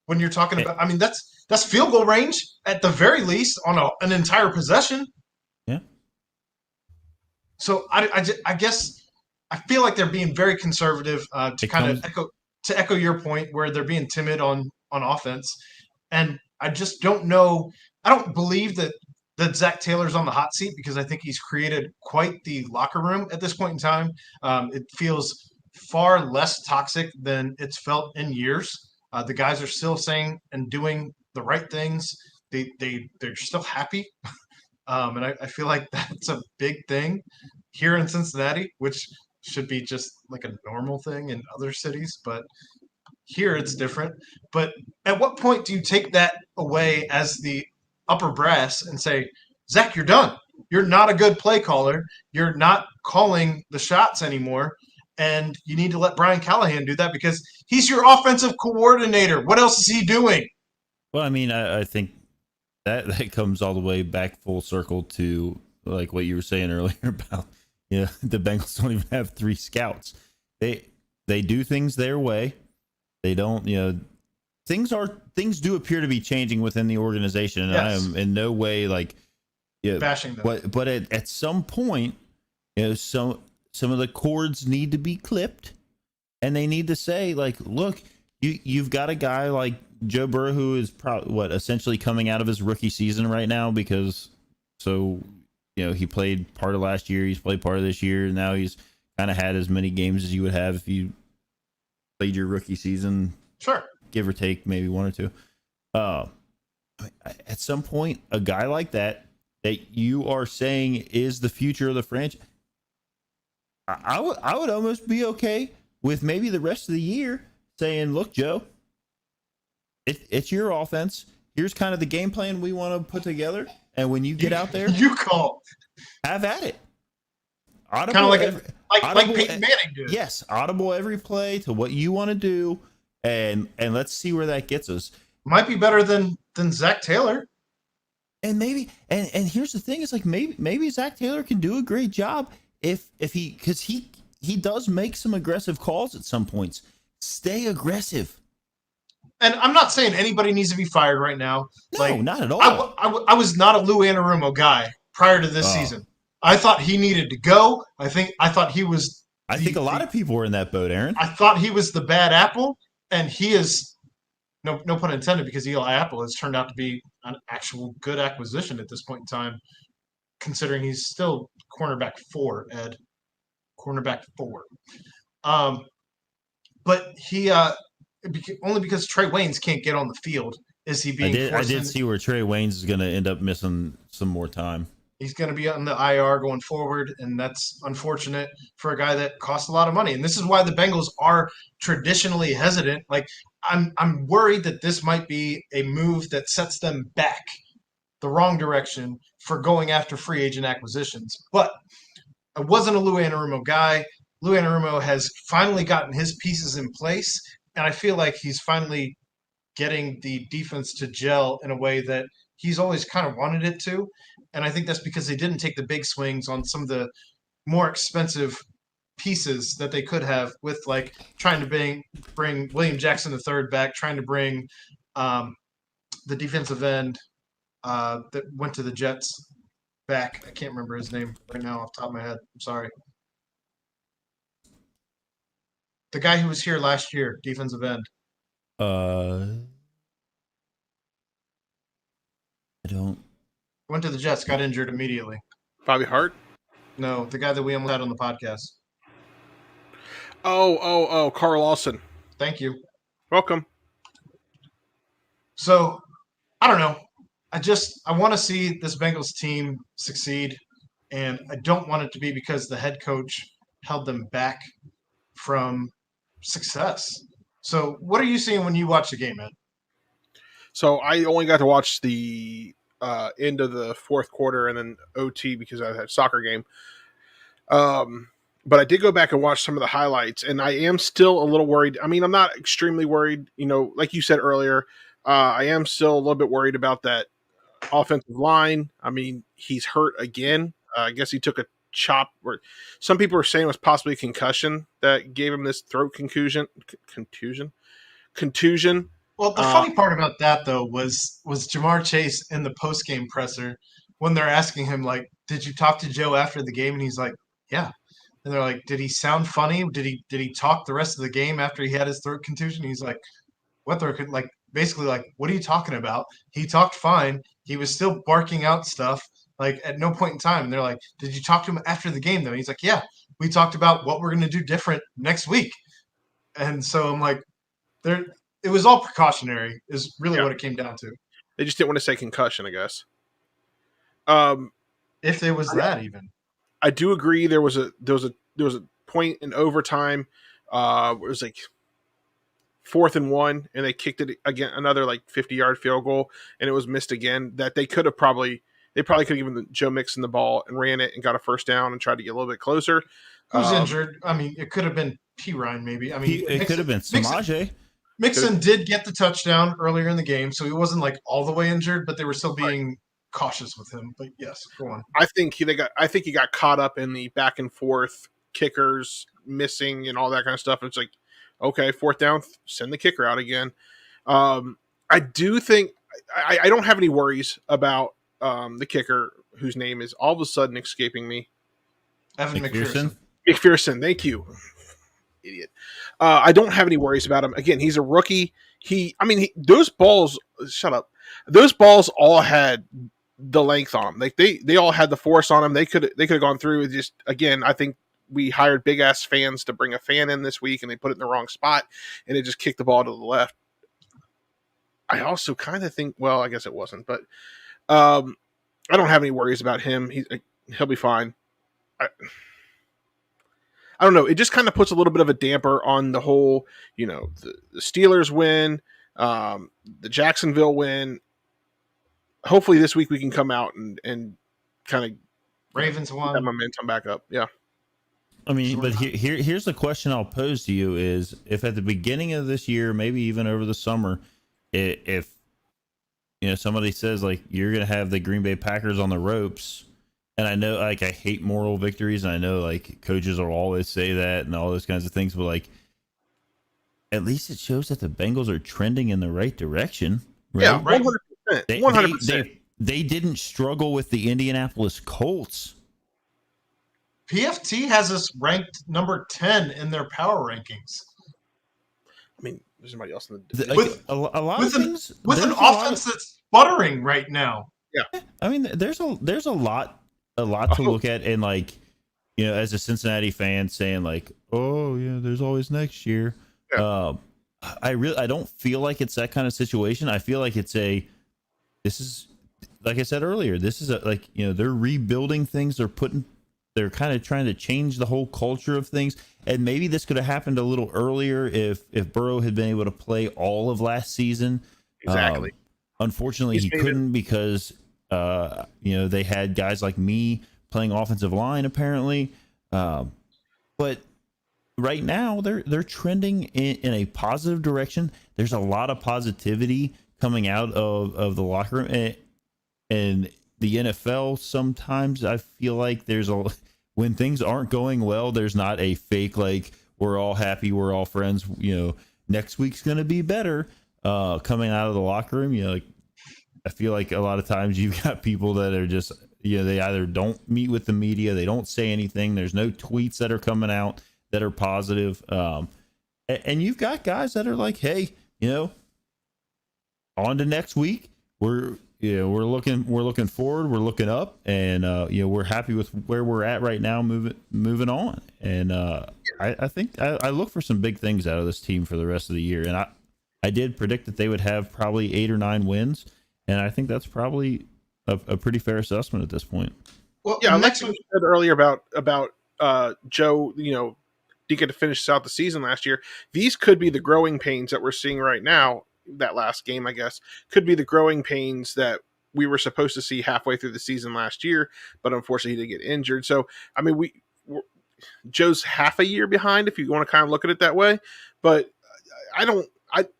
When you're talking about, I mean, that's field goal range at the very least on an entire possession. Yeah. So I guess I feel like they're being very conservative to echo your point, where they're being timid on offense, and I just don't know. I don't believe that Zach Taylor's on the hot seat, because I think he's created quite the locker room at this point in time. It feels far less toxic than it's felt in years. The guys are still saying and doing the right things. They're still happy, and I feel like that's a big thing here in Cincinnati, which should be just like a normal thing in other cities, but here it's different. But at what point do you take that away as the upper brass and say, Zach, you're done. You're not a good play caller. You're not calling the shots anymore. And you need to let Brian Callahan do that, because he's your offensive coordinator. What else is he doing? Well, I mean, I think that comes all the way back full circle to like what you were saying earlier about the Bengals don't even have 3 scouts. They do things their way. They don't, things do appear to be changing within the organization, and yes. I am in no way bashing them. But at some point, some of the cords need to be clipped, and they need to say, like, look, you've got a guy like Joe Burrow who is essentially coming out of his rookie season right now, because he played part of last year, he's played part of this year, and now he's kind of had as many games as you would have if you played your rookie season. Sure. Give or take maybe 1 or 2. At some point, a guy like that you are saying is the future of the franchise, I would almost be okay with maybe the rest of the year saying, look, Joe, it's your offense. Here's kind of the game plan we want to put together. And when you get out there, you call. Have at it. Kind of like Peyton Manning did. Yes, audible every play to what you want to do, and let's see where that gets us. Might be better than Zach Taylor. And maybe and here's the thing, is like maybe Zach Taylor can do a great job if because he does make some aggressive calls at some points. Stay aggressive. And I'm not saying anybody needs to be fired right now. No, not at all. I was not a Lou Anarumo guy prior to this season. I thought he needed to go. I thought he was. I think a lot of people were in that boat, Aaron. I thought he was the bad apple, and he is, no pun intended, because Eli Apple has turned out to be an actual good acquisition at this point in time, considering he's still cornerback 4, Ed. Cornerback 4. But he only because Trey Waynes can't get on the field is he being I did see where Trey Waynes is going to end up missing some more time. He's going to be on the IR going forward, and that's unfortunate for a guy that costs a lot of money. And this is why the Bengals are traditionally hesitant. Like, I'm worried that this might be a move that sets them back the wrong direction for going after free agent acquisitions. But I wasn't a Lou Anarumo guy. Lou Anarumo has finally gotten his pieces in place, and I feel like he's finally getting the defense to gel in a way that he's always kind of wanted it to. And I think that's because they didn't take the big swings on some of the more expensive pieces that they could have, with like trying to bring William Jackson III back, trying to bring the defensive end that went to the Jets back. I can't remember his name right now off the top of my head. I'm sorry. The guy who was here last year, defensive end. I don't. Went to the Jets, got injured immediately. Bobby Hart? No, the guy that we almost had on the podcast. Oh, Carl Lawson. Thank you. Welcome. So, I don't know. I want to see this Bengals team succeed, and I don't want it to be because the head coach held them back from success. So, what are you seeing when you watch the game, man? So I only got to watch the end of the fourth quarter and then OT because I had a soccer game. But I did go back and watch some of the highlights, and I am still a little worried. I mean, I'm not extremely worried. Like you said earlier, I am still a little bit worried about that offensive line. I mean, he's hurt again. I guess he took a chop, or some people are saying it was possibly a concussion that gave him this throat contusion. Well, the funny part about that though was Jamar Chase in the post game presser when they're asking him like, "Did you talk to Joe after the game?" And he's like, "Yeah." And they're like, "Did he sound funny? Did he talk the rest of the game after he had his throat contusion?" He's like, "What throat? Like basically like, what are you talking about? He talked fine. He was still barking out stuff like at no point in time." And they're like, "Did you talk to him after the game though?" And he's like, "Yeah, we talked about what we're gonna do different next week." And so I'm like, there. It was all precautionary. Is really what it came down to. They just didn't want to say concussion, I guess. If there was that even. I do agree. There was a point in overtime where it was like 4th and 1, and they kicked it again, another like 50-yard field goal, and it was missed again. That they could have probably could have given Joe Mixon the ball and ran it and got a first down and tried to get a little bit closer. Who's injured? I mean, it could have been P. Ryan maybe. I mean, it could have been Samaje. Mixon did get the touchdown earlier in the game, so he wasn't like all the way injured, but they were still being cautious with him. But yes, go on. I think he got caught up in the back and forth, kickers missing and all that kind of stuff. And it's like, okay, 4th down, send the kicker out again. I do think I don't have any worries about the kicker, whose name is all of a sudden escaping me. Evan McPherson. McPherson, thank you. Idiot. I don't have any worries about him. Again, he's a rookie. Those balls. Shut up. Those balls all had the length on them. Like they all had the force on them. They could have gone through. Just again, I think we hired big ass fans to bring a fan in this week, and they put it in the wrong spot, and it just kicked the ball to the left. I also kind of think. Well, I guess it wasn't, but I don't have any worries about him. He'll be fine. I don't know. It just kind of puts a little bit of a damper on the whole, the Steelers win, the Jacksonville win. Hopefully this week we can come out and kind of Ravens won. That momentum back up. Yeah. I mean, but here's the question I'll pose to you is if at the beginning of this year, maybe even over the summer, if somebody says like you're going to have the Green Bay Packers on the ropes. And I know, like, I hate moral victories, and I know, like, coaches will always say that and all those kinds of things, but, like, at least it shows that the Bengals are trending in the right direction. Right? Yeah, 100%. 100%. They didn't struggle with the Indianapolis Colts. PFT has us ranked number 10 in their power rankings. I mean, there's somebody else in with a lot of things. With an offense that's sputtering right now. Yeah. I mean, there's a lot to look at, and like, as a Cincinnati fan saying like, oh yeah, there's always next year. Yeah. I don't feel like it's that kind of situation. I feel like this is like I said earlier, this is they're rebuilding things. They're kind of trying to change the whole culture of things. And maybe this could have happened a little earlier if Burrow had been able to play all of last season. Exactly. Unfortunately, he couldn't because they had guys like me playing offensive line apparently. But right now they're trending in a positive direction. There's a lot of positivity coming out of the locker room, and the NFL. Sometimes I feel like when things aren't going well, there's not a fake like we're all happy, we're all friends. Next week's gonna be better. Coming out of the locker room, I feel like a lot of times you've got people that are just, they either don't meet with the media, they don't say anything. There's no tweets that are coming out that are positive. And you've got guys that are like, hey, on to next week. We're looking forward, we're looking up, and we're happy with where we're at right now, moving on. And I think I look for some big things out of this team for the rest of the year. And I did predict that they would have probably 8 or 9 wins. And I think that's probably a pretty fair assessment at this point. Well, Yeah, like next you week, said earlier about Joe, didn't get to finish out the season last year. These could be the growing pains that we're seeing right now. That last game, I guess, could be the growing pains that we were supposed to see halfway through the season last year, but unfortunately he did get injured. So, I mean, Joe's half a year behind if you want to kind of look at it that way, but I'm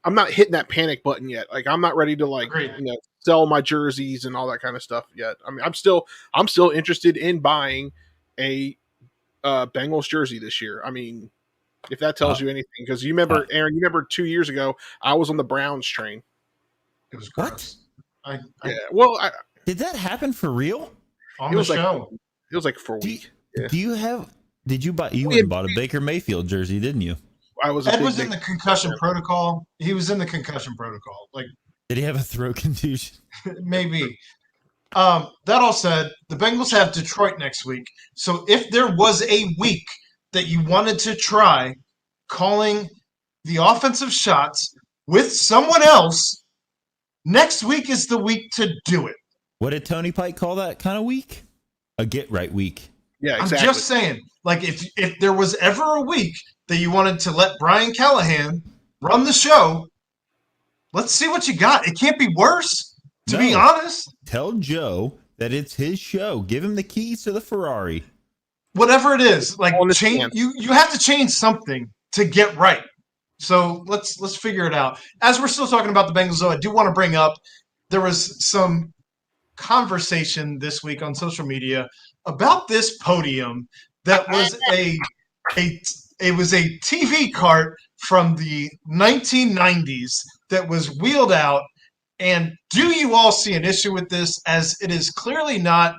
not hitting that panic button yet. Like, I'm not ready to Agreed. sell my jerseys and all that kind of stuff yet. I mean, I'm still interested in buying a Bengals jersey this year. I mean, if that tells you anything, because you remember, Aaron, 2 years ago, I was on the Browns train. it was What? gross. Yeah, well, Did that happen for real? On it the was show. it was like for a week. Yeah. Did you buy? You went and bought a Baker Mayfield jersey, didn't you? I was. Ed was in the concussion protocol. He was in the concussion protocol. Like, Did he have a throat contusion? maybe. That all said, the Bengals have Detroit next week. So if there was a week that you wanted to try calling the offensive shots with someone else, next week is the week to do it. What did Tony Pike call that kind of week? A get right week. Yeah, exactly. I'm just saying, like, if there was ever a week that you wanted to let Brian Callahan run the show, let's see what you got. It can't be worse, to be honest. Tell Joe that it's his show. Give him the keys to the Ferrari. Whatever it is, like, Understand. you have to change something to get right. So let's figure it out. As we're still talking about the Bengals, though, I do want to bring up there was some conversation this week on social media about this podium that was a TV cart from the 1990s that was wheeled out. And do you all see an issue with this, as it is clearly not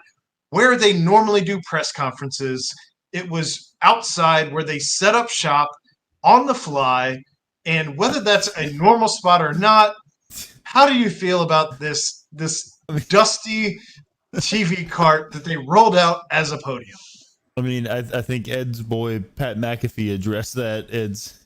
where they normally do press conferences? It was outside where they set up shop on the fly. And whether that's a normal spot or not, how do you feel about this dusty TV cart that they rolled out as a podium? I mean, I think Ed's boy Pat McAfee addressed that.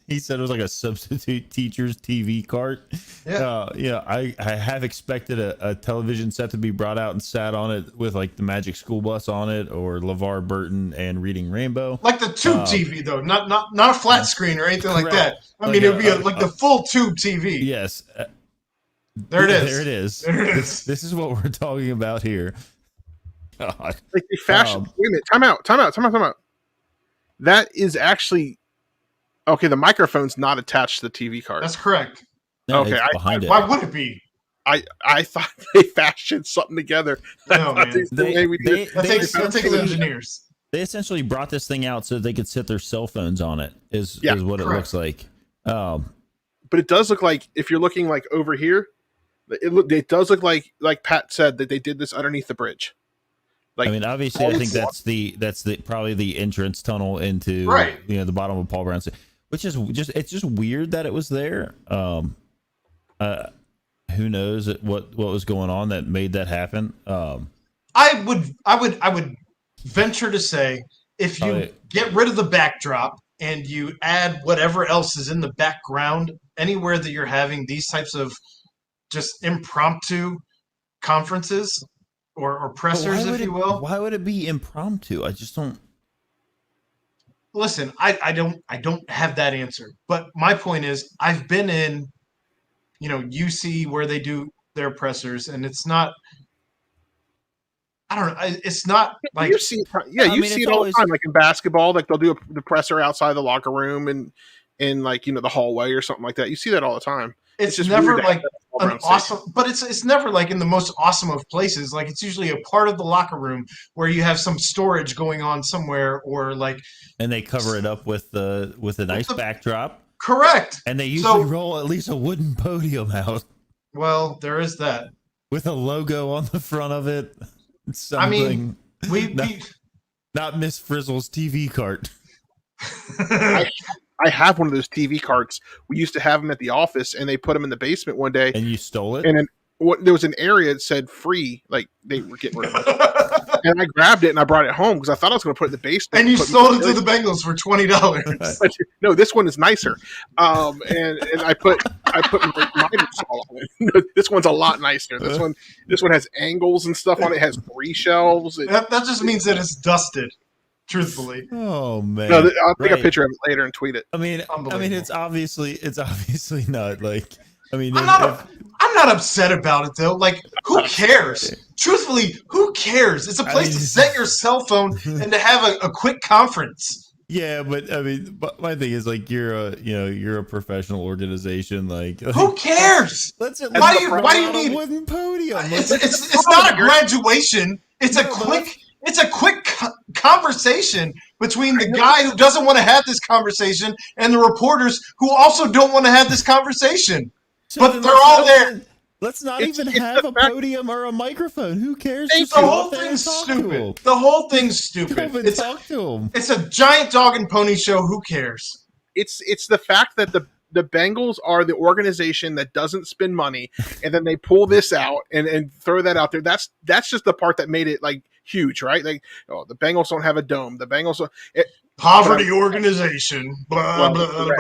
He said it was like a substitute teacher's TV cart. Yeah. I have expected a television set to be brought out and sat on it with like the Magic School Bus on it, or LeVar Burton and Reading Rainbow. Like the tube TV, though, not a flat screen or anything like that. I mean, Like it would be like the full tube TV. Yes. There it is. There it is. There it is. This is what we're talking about here. God. Like the fashion. Wait a minute. Time out. That is actually okay. The microphone's not attached to the TV card. That's correct. No, Okay, it's behind it. Why would it be? I thought they fashioned something together. No, man. That takes engineers. They essentially brought this thing out so they could sit their cell phones on it. Is what it looks like. But it does look like, if you're looking like over here, it does look like Pat said, that they did this underneath the bridge. Like, I mean, obviously, I think that's the probably the entrance tunnel into the bottom of Paul Brown's, which is it's just weird that it was there. Who knows what was going on that made that happen? I would venture to say, if you get rid of the backdrop and you add whatever else is in the background, anywhere that you're having these types of just impromptu conferences or pressers, if you will. Why would it be impromptu? I just don't. Listen, I don't have that answer. But my point is, I've been in, UC where they do their pressers, and it's not. I don't know. It's not like you see. Yeah, you see it all the time. Like in basketball, like they'll do the presser outside the locker room and in like the hallway or something like that. You see that all the time. It's just never weird like an awesome, but it's never like in the most awesome of places. Like it's usually a part of the locker room where you have some storage going on somewhere, or like. And they cover it up with a nice backdrop. Correct. And they usually roll at least a wooden podium out. Well, there is that. With a logo on the front of it. Something. I mean, not Miss Frizzle's TV cart. I have one of those TV carts. We used to have them at the office, and they put them in the basement one day. And you stole it? And then there was an area that said free, like they were getting rid of it. And I grabbed it and I brought it home because I thought I was going to put it in the basement. And you sold it to the Bengals for $20. No, this one is nicer. And I put I put my install on it. This one's a lot nicer. This one has angles and stuff on it. It has 3 shelves. That just means that it's dusted. Truthfully. Oh man. No, I'll take a picture of it later and tweet it. I mean, it's obviously not like. I mean, I'm not upset about it though. Like, who cares? Truthfully, who cares? It's a place to set your cell phone and to have a quick conference. Yeah, but I mean, but my thing is like you're a professional organization. Like, who cares? Why do you need a wooden podium? It's not a graduation. It's a quick conversation between the guy who doesn't want to have this conversation and the reporters who also don't want to have this conversation. But they're all there. Let's not even have a podium or a microphone. Who cares? The whole thing's stupid. The whole thing's stupid. Talk to him. It's a giant dog and pony show. Who cares? It's the fact that the Bengals are the organization that doesn't spend money, and then they pull this out and throw that out there. That's just the part that made it like huge, right? Like, oh, the Bengals don't have a dome. The Bengals poverty organization. Blah blah blah.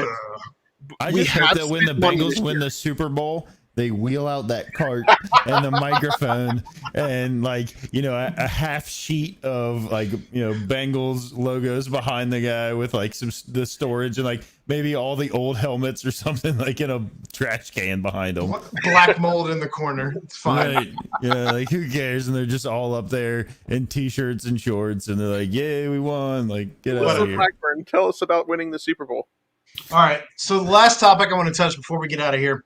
I just hope that when the Bengals win the Super Bowl, they wheel out that cart and the microphone and a half sheet of Bengals logos behind the guy with the storage and maybe all the old helmets or something in a trash can behind them. Black mold in the corner. It's fine. Right. Yeah, who cares? And they're just all up there in t-shirts and shorts and they're like, "Yay, we won!" Get out of here. Blackburn, tell us about winning the Super Bowl. All right. So the last topic I want to touch before we get out of here.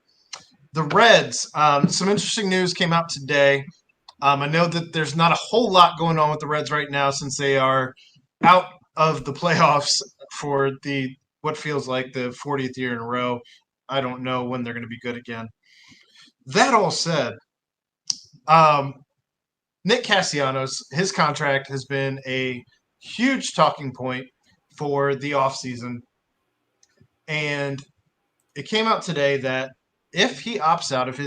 The Reds, some interesting news came out today. I know that there's not a whole lot going on with the Reds right now since they are out of the playoffs for what feels like the 40th year in a row. I don't know when they're going to be good again. That all said, Nick Castellanos, his contract has been a huge talking point for the offseason. And it came out today that if he opts out of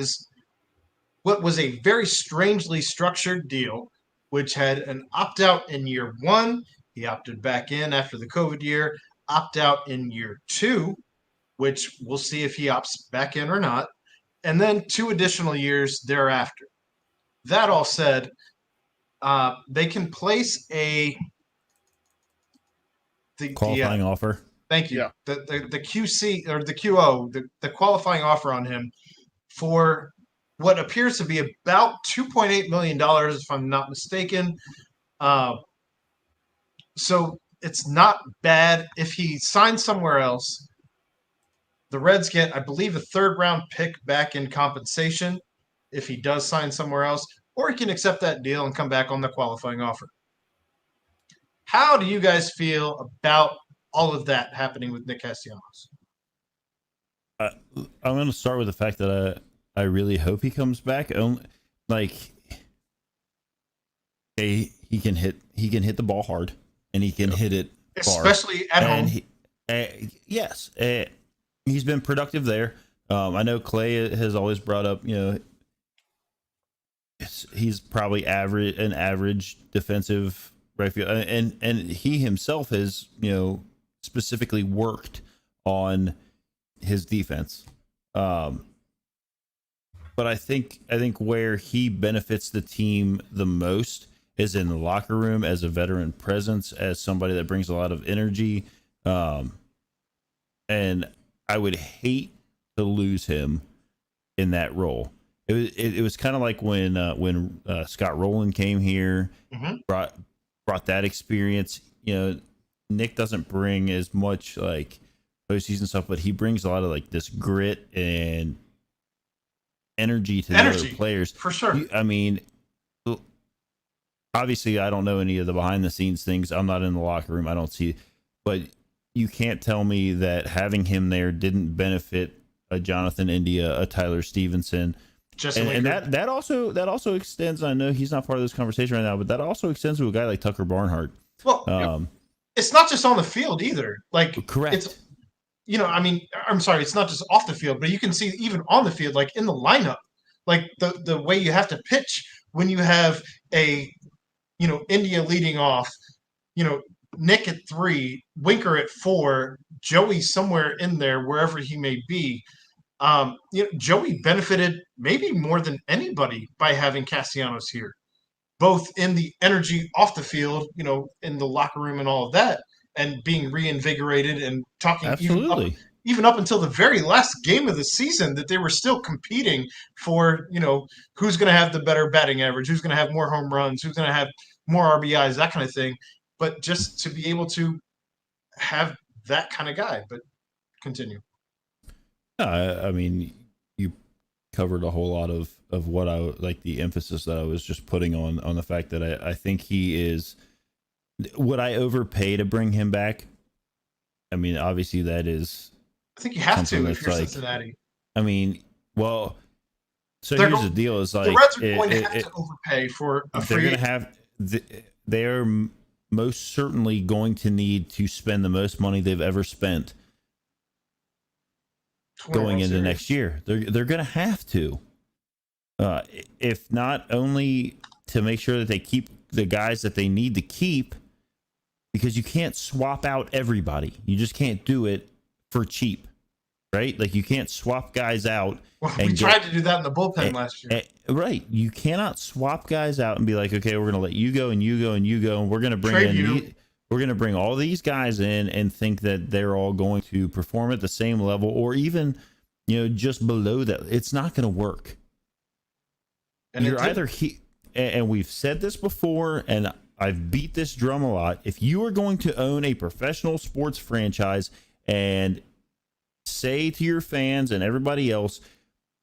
what was a very strangely structured deal, which had an opt-out in year 1, he opted back in after the COVID year, opt-out in year 2, which we'll see if he opts back in or not, and then 2 additional years thereafter. That all said, they can place the qualifying offer. Thank you. Yeah. The QC or the QO, the qualifying offer on him for what appears to be about $2.8 million, if I'm not mistaken. So it's not bad. If he signs somewhere else, the Reds get, I believe, a 3rd-round pick back in compensation if he does sign somewhere else, or he can accept that deal and come back on the qualifying offer. How do you guys feel about all of that happening with Nick Castellanos? I'm going to start with the fact that I really hope he comes back. He can hit the ball hard, and he can hit it far, especially at home. Yes, he's been productive there. I know Clay has always brought up, he's probably an average defensive right field, and he himself has specifically worked on his defense. But I think where he benefits the team the most is in the locker room as a veteran presence, as somebody that brings a lot of energy. And I would hate to lose him in that role. It was kind of like when Scott Rowland came here, brought that experience. Nick doesn't bring as much postseason stuff, but he brings a lot of this grit and energy to the other players. For sure. I mean, obviously, I don't know any of the behind the scenes things. I'm not in the locker room. I don't see, but you can't tell me that having him there didn't benefit a Jonathan India, a Tyler Stevenson. And that also extends. I know he's not part of this conversation right now, but that also extends to a guy like Tucker Barnhart. Well, it's not just on the field either. Correct. It's, I'm sorry, it's not just off the field, but you can see even on the field, in the lineup, the way you have to pitch when you have India leading off, Nick at 3, Winker at 4, Joey somewhere in there, wherever he may be. Joey benefited maybe more than anybody by having Castellanos here, both in the energy off the field, in the locker room and all of that, and being reinvigorated and talking Absolutely. even up until the very last game of the season that they were still competing for, who's going to have the better batting average, who's going to have more home runs, who's going to have more RBIs, that kind of thing. But just to be able to have that kind of guy. But continue. I mean, you covered a whole lot of what I like, the emphasis that I was just putting on the fact that I think he is. Would I overpay to bring him back? I mean, obviously that is. I think you have to if you're Cincinnati. I mean, well, so here's the deal: is like the Reds are going to have to overpay for a free. They're going to have. They are most certainly going to need to spend the most money they've ever spent going into next year. They're going to have to, if not only to make sure that they keep the guys that they need to keep, because you can't swap out everybody. You just can't do it for cheap, right? Like you can't swap guys out. Well, we tried to do that in the bullpen last year. Right. You cannot swap guys out and be like, okay, we're going to let you go and you go and you go, and we're going to bring we're going to bring all these guys in and think that they're all going to perform at the same level or even, just below that. It's not going to work. And you're either and we've said this before, and I've beat this drum a lot. If you are going to own a professional sports franchise and say to your fans and everybody else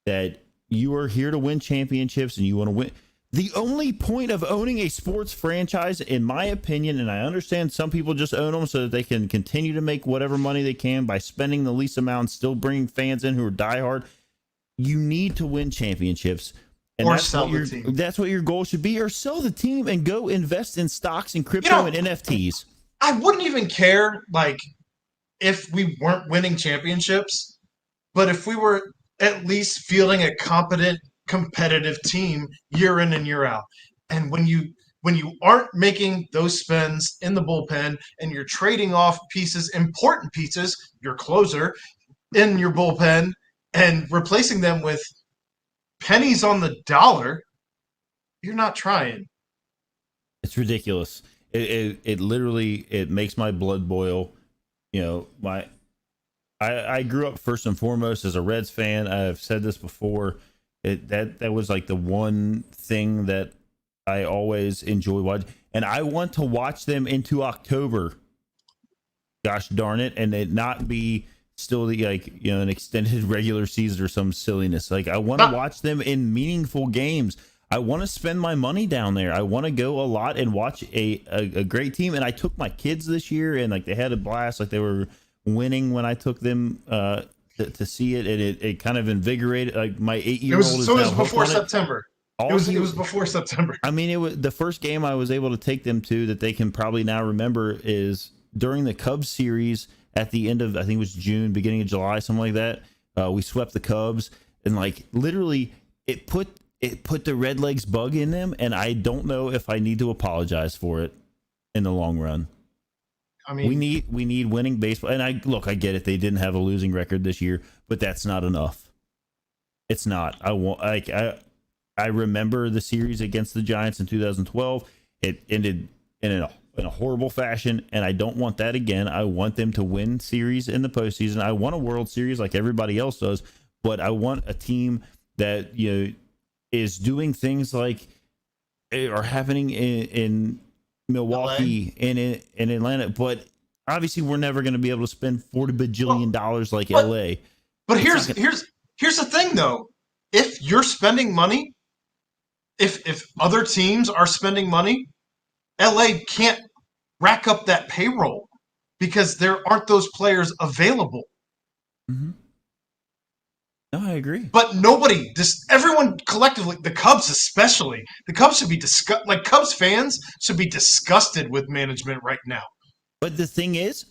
that you are here to win championships and you want to win, the only point of owning a sports franchise, in my opinion, and I understand some people just own them so that they can continue to make whatever money they can by spending the least amount and still bringing fans in who are diehard. You need to win championships. And or sell the team. That's what your goal should be, or sell the team and go invest in stocks and crypto and NFTs. I wouldn't even care, if we weren't winning championships, but if we were at least fielding a competent, competitive team year in and year out. And when you aren't making those spends in the bullpen and you're trading off pieces, important pieces, your closer in your bullpen, and replacing them with pennies on the dollar, you're not trying. It's ridiculous. It literally, it makes my blood boil. I grew up first and foremost as a Reds fan. I've said this before. That was like the one thing that I always enjoy watching, and I want to watch them into October. Gosh darn it, and it not be still an extended regular season or some silliness. Like I want to watch them in meaningful games. I want to spend my money down there. I want to go a lot and watch a great team. And I took my kids this year, and they had a blast. They were winning when I took them to see it, and it kind of invigorated. My 8-year-old is so it was before September. It was before September. I mean, it was the first game I was able to take them to that they can probably now remember is during the Cubs series at the end of, I think it was June, beginning of July, something like that. We swept the Cubs, and literally it put the Redlegs bug in them, and I don't know if I need to apologize for it in the long run. I mean, we need winning baseball, and I get it. They didn't have a losing record this year, but that's not enough. It's not. I remember the series against the Giants in 2012. It ended in a horrible fashion, and I don't want that again. I want them to win series in the postseason. I want a World Series like everybody else does, but I want a team that is doing things like are happening in Milwaukee and in Atlanta, but obviously we're never going to be able to spend $40 bajillion like LA. But here's the thing though. If you're spending money, if other teams are spending money, LA can't rack up that payroll because there aren't those players available. Mm-hmm. No, I agree. But everyone collectively, the Cubs especially, the Cubs should be Cubs fans should be disgusted with management right now. But the thing is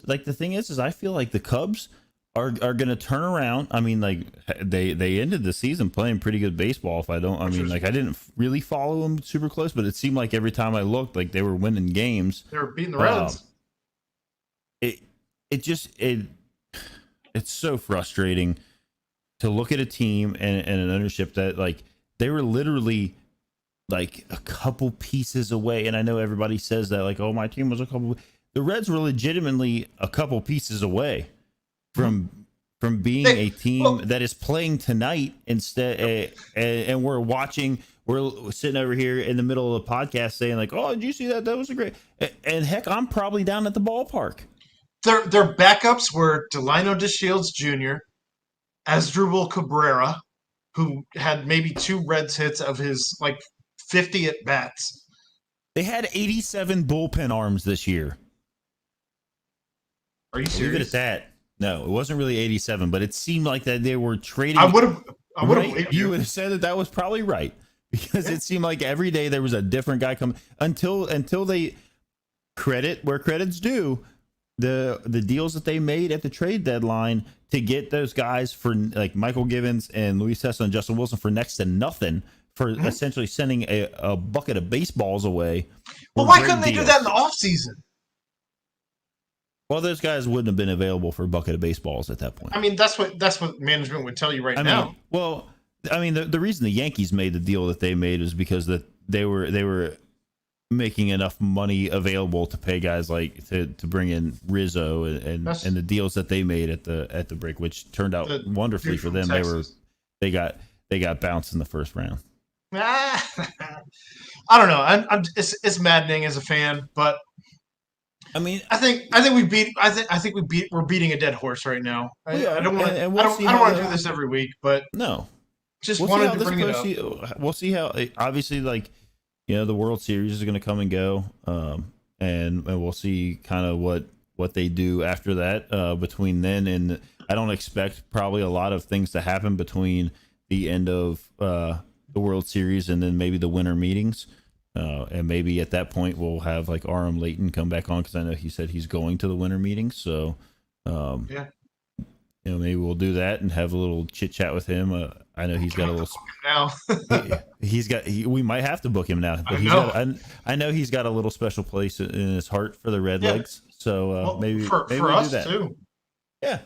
I feel like the Cubs are going to turn around. I mean, they ended the season playing pretty good baseball. I didn't really follow them super close, but it seemed like every time I looked, they were winning games. They were beating the Reds. It's so frustrating. to look at a team and an ownership that like they were literally like a couple pieces away. And I know everybody says that like, oh, my team was a couple. The Reds were legitimately a couple pieces away from being a team that is playing tonight instead. And we're watching. We're sitting over here in the middle of the podcast saying like, oh, did you see that? That was a great. And heck, I'm probably down at the ballpark. Their backups were Delino DeShields Jr., Asdrubal Cabrera, who had maybe 2 Reds hits of his like 50 at bats. They had 87 bullpen arms this year. Are you serious? Leave it at that. No, it wasn't really 87, but it seemed like that they were trading. I would have. Right? You would have said that was probably right because it seemed like every day there was a different guy coming until they credit where credit's due. The deals that they made at the trade deadline to get those guys for like Michael Givens and Luis Tesla and Justin Wilson for next to nothing for essentially sending a bucket of baseballs away. Well, why couldn't they do that in the offseason? Well, those guys wouldn't have been available for a bucket of baseballs at that point. I mean, that's what management would tell you now. The reason the Yankees made the deal that they made was because that they were making enough money available to pay guys like to bring in Rizzo and the deals that they made at the break, which turned out wonderfully for them. Texas. They got bounced in the first round. I don't know. It's maddening as a fan, but I mean, I think we're beating a dead horse right now. I don't want to do this every week, but no, just wanted to bring it up. We'll see how. Obviously, like the World Series is going to come and go, and we'll see kind of what they do after that. Between then and I don't expect probably a lot of things to happen between the end of the World Series and then maybe the winter meetings. And maybe at that point we'll have like R.M. Layton come back on because I know he said he's going to the winter meetings. So, maybe we'll do that and have a little chit chat with him. I know he's got a little. Now we might have to book him now, but I know he's got a little special place in his heart for the Redlegs. So maybe for we'll us do that too. Yeah.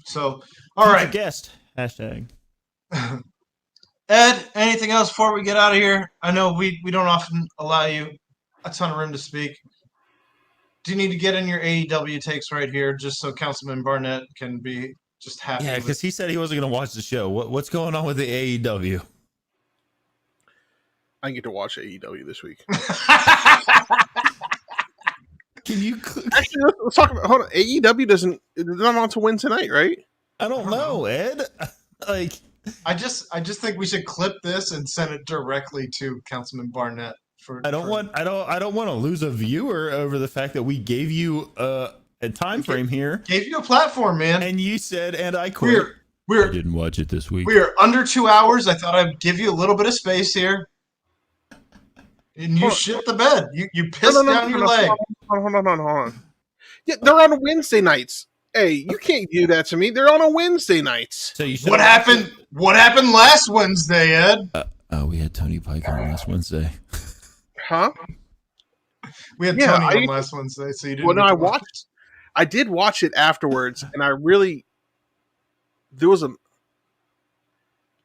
So all right, guest hashtag. Ed, anything else before we get out of here? I know we don't often allow you a ton of room to speak. Do you need to get in your AEW takes right here just so Councilman Barnett can be just happy? Yeah, because he said he wasn't going to watch the show. What's going on with the AEW? I get to watch AEW this week. Can you actually let's talk about? Hold on, AEW they're not on to win tonight, right? I don't know, Ed. Like. I just think we should clip this and send it directly to Councilman Barnett. I don't want to lose a viewer over the fact that we gave you a time frame here. Gave you a platform, man. And you said, and I quote, I didn't watch it this week. We are under 2 hours. I thought I'd give you a little bit of space here. And you shit the bed. You pissed down your leg. Hold on. Yeah, they're on Wednesday nights. Hey, you can't do that to me. They're on a Wednesday nights. So what happened? What happened last Wednesday, Ed? We had Tony Pike on last Wednesday. Huh? We had Tony on last Wednesday, so you didn't. Well, no, I watched. I did watch it afterwards, and there was a.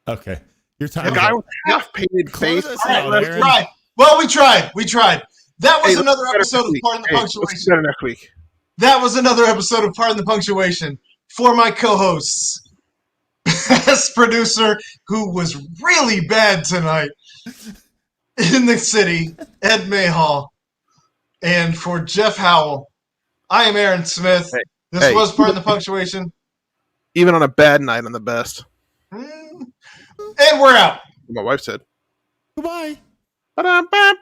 Okay, your time. A guy with half-painted face. Well, we tried. That was another episode of Pardon the Punctuation. Let's do that next week. That was another episode of Pardon the Punctuation for my co-hosts. Best producer who was really bad tonight in the city, Ed Mayhall. And for Jeff Howell, I am Aaron Smith. This was Pardon the Punctuation. Even on a bad night, I'm the best. And we're out. My wife said. Goodbye. Ba-dum-bum.